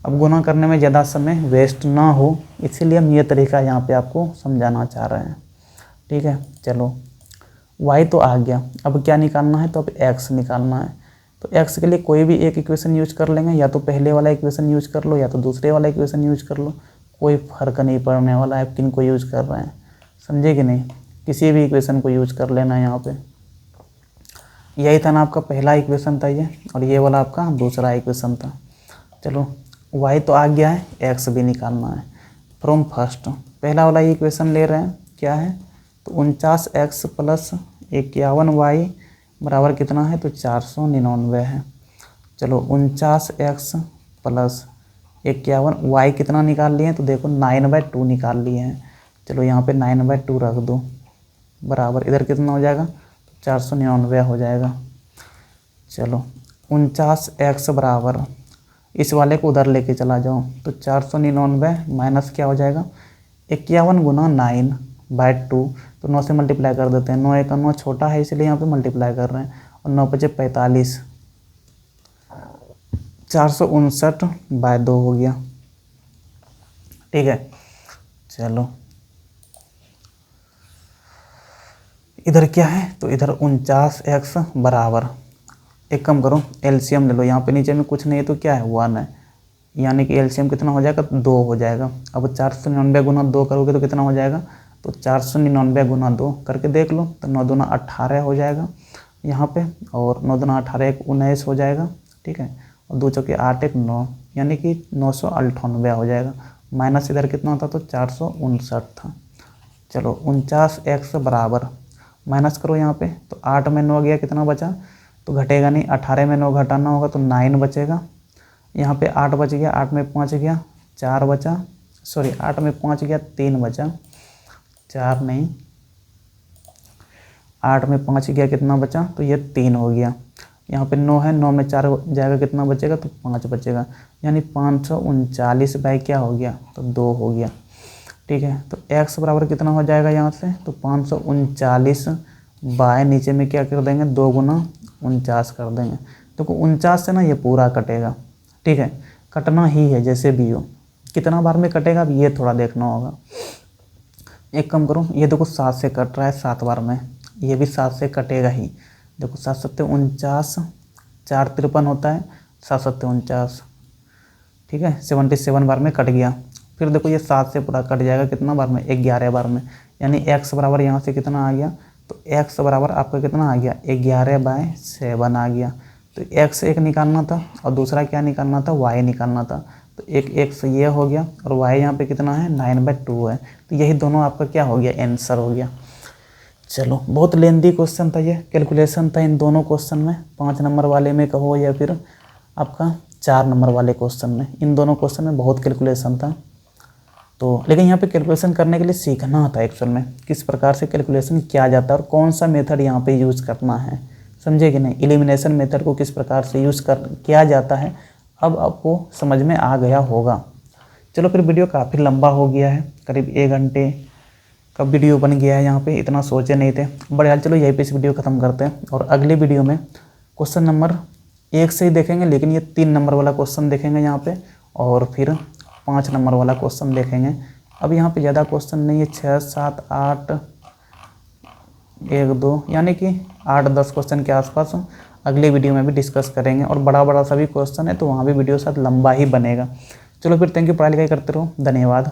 अब गुना करने में ज़्यादा समय वेस्ट ना हो, इसीलिए हम ये तरीका यहाँ पे आपको समझाना चाह रहे हैं। ठीक है, चलो y तो आ गया, अब क्या निकालना है, तो अब x निकालना है। तो x के लिए कोई भी एक इक्वेशन यूज कर लेंगे, या तो पहले वाला इक्वेशन यूज कर लो, या तो दूसरे वाला इक्वेशन यूज कर लो, कोई फ़र्क नहीं पड़ने वाला है किन को यूज कर रहे हैं, समझे कि नहीं। किसी भी इक्वेशन को यूज कर लेना है यहाँ पे। यही था ना आपका पहला इक्वेशन था ये, और ये वाला आपका दूसरा इक्वेशन था। चलो y तो आ गया है, x भी निकालना है। फ्रॉम फर्स्ट पहला वाला इक्वेशन ले रहे हैं, क्या है, तो 49x प्लस 51y बराबर कितना है, तो 499 है। चलो 49x प्लस 51y कितना निकाल लिए हैं, तो देखो 9/2 निकाल लिए हैं। चलो यहाँ पे 9/2 रख दो, बराबर इधर कितना हो जाएगा, 499 हो जाएगा। चलो 49x बराबर, इस वाले को उधर लेके चला जाओ, तो 499 माइनस क्या हो जाएगा, 51 गुना 9/2, तो 9 से मल्टीप्लाई कर देते हैं। 9 1 9 छोटा है, इसलिए यहाँ पे मल्टीप्लाई कर रहे हैं, और 9 5 45, 459/2 हो गया। ठीक है, चलो इधर क्या है, तो इधर 49x बराबर, एक कम करो एलसीएम ले लो, यहाँ पे नीचे में कुछ नहीं है तो क्या है 1 है, यानी कि एलसीएम कितना हो जाएगा, 2 हो जाएगा। अब 499 गुना 2 करोगे तो कितना हो जाएगा, तो 499 गुना 2 करके देख लो, तो 9 दूना 18 हो जाएगा यहाँ पे, और 9 दूना 18 1 19 हो जाएगा। ठीक है, और 2 चौके 8 1 9, यानी कि 998 हो जाएगा। माइनस इधर कितना था, तो 459 था। चलो 49x बराबर, माइनस करो यहाँ पे, तो 8 में 9 गया, कितना बचा, तो घटेगा नहीं, 18 में 9 घटाना होगा, तो 9 बचेगा। यहाँ पे 8 बच गया, 8 में 5 गया, 4 बचा, सॉरी 8 में 5 गया, 3 बचा, 4 नहीं, 8 में 5 गया, कितना बचा, तो ये 3 हो गया। यहाँ पे 9 है, 9 में 4 जाएगा, कितना बचेगा, तो 5 बचेगा, यानी 539 बाई क्या हो गया, तो 2 हो गया। ठीक है, तो x बराबर कितना हो जाएगा यहाँ से, तो 539 बाय नीचे में क्या कर देंगे, 2 गुना 49 कर देंगे। तो 49 से ना ये पूरा कटेगा। ठीक है, कटना ही है जैसे भी हो, कितना बार में कटेगा अब ये थोड़ा देखना होगा। एक कम करो, ये देखो 7 से कट रहा है, 7 बार में, ये भी 7 से कटेगा ही। देखो 7 7 49, 4 53 होता है, 7 7 49। ठीक है, 77 बार में कट गया। फिर देखो ये 7 से पूरा कट जाएगा, कितना बार में, 11 बार में, यानी x बराबर यहाँ से कितना आ गया, तो x बराबर आपका कितना आ गया, 11/7 आ गया। तो x एक निकालना था और दूसरा क्या निकालना था, y निकालना था। तो एक x ये हो गया और y यहाँ पे कितना है 9/2 है। तो यही दोनों आपका क्या हो गया, आंसर हो गया। चलो बहुत लेंदी क्वेश्चन था, ये कैलकुलेशन था इन दोनों क्वेश्चन में, 5 नंबर वाले में कहो या फिर आपका 4 नंबर वाले क्वेश्चन में, इन दोनों क्वेश्चन में बहुत कैलकुलेशन था। तो लेकिन यहाँ पे कैलकुलेशन करने के लिए सीखना होता है एक्चुअल में, किस प्रकार से कैलकुलेशन किया जाता है और कौन सा मेथड यहाँ पे यूज़ करना है, समझे कि नहीं। एलिमिनेशन मेथड को किस प्रकार से यूज़ किया जाता है अब आपको समझ में आ गया होगा। चलो फिर वीडियो काफ़ी लंबा हो गया है, करीब 1 घंटे का वीडियो बन गया है, यहाँ पे इतना सोचे नहीं थे। बड़े चलो यहीं पे इस वीडियो ख़त्म करते हैं और अगले वीडियो में क्वेश्चन नंबर 1 से ही देखेंगे, लेकिन ये 3 नंबर वाला क्वेश्चन देखेंगे यहाँ पे और फिर 5 नंबर वाला क्वेश्चन देखेंगे। अब यहाँ पे ज़्यादा क्वेश्चन नहीं है, 6, 7, 8, 1, 2 यानी कि 8-10 क्वेश्चन के आसपास अगले वीडियो में भी डिस्कस करेंगे और बड़ा बड़ा सभी क्वेश्चन है तो वहाँ भी वीडियो शायद लंबा ही बनेगा। चलो फिर थैंक यू, पढ़ाई लिखाई करते रहो, धन्यवाद।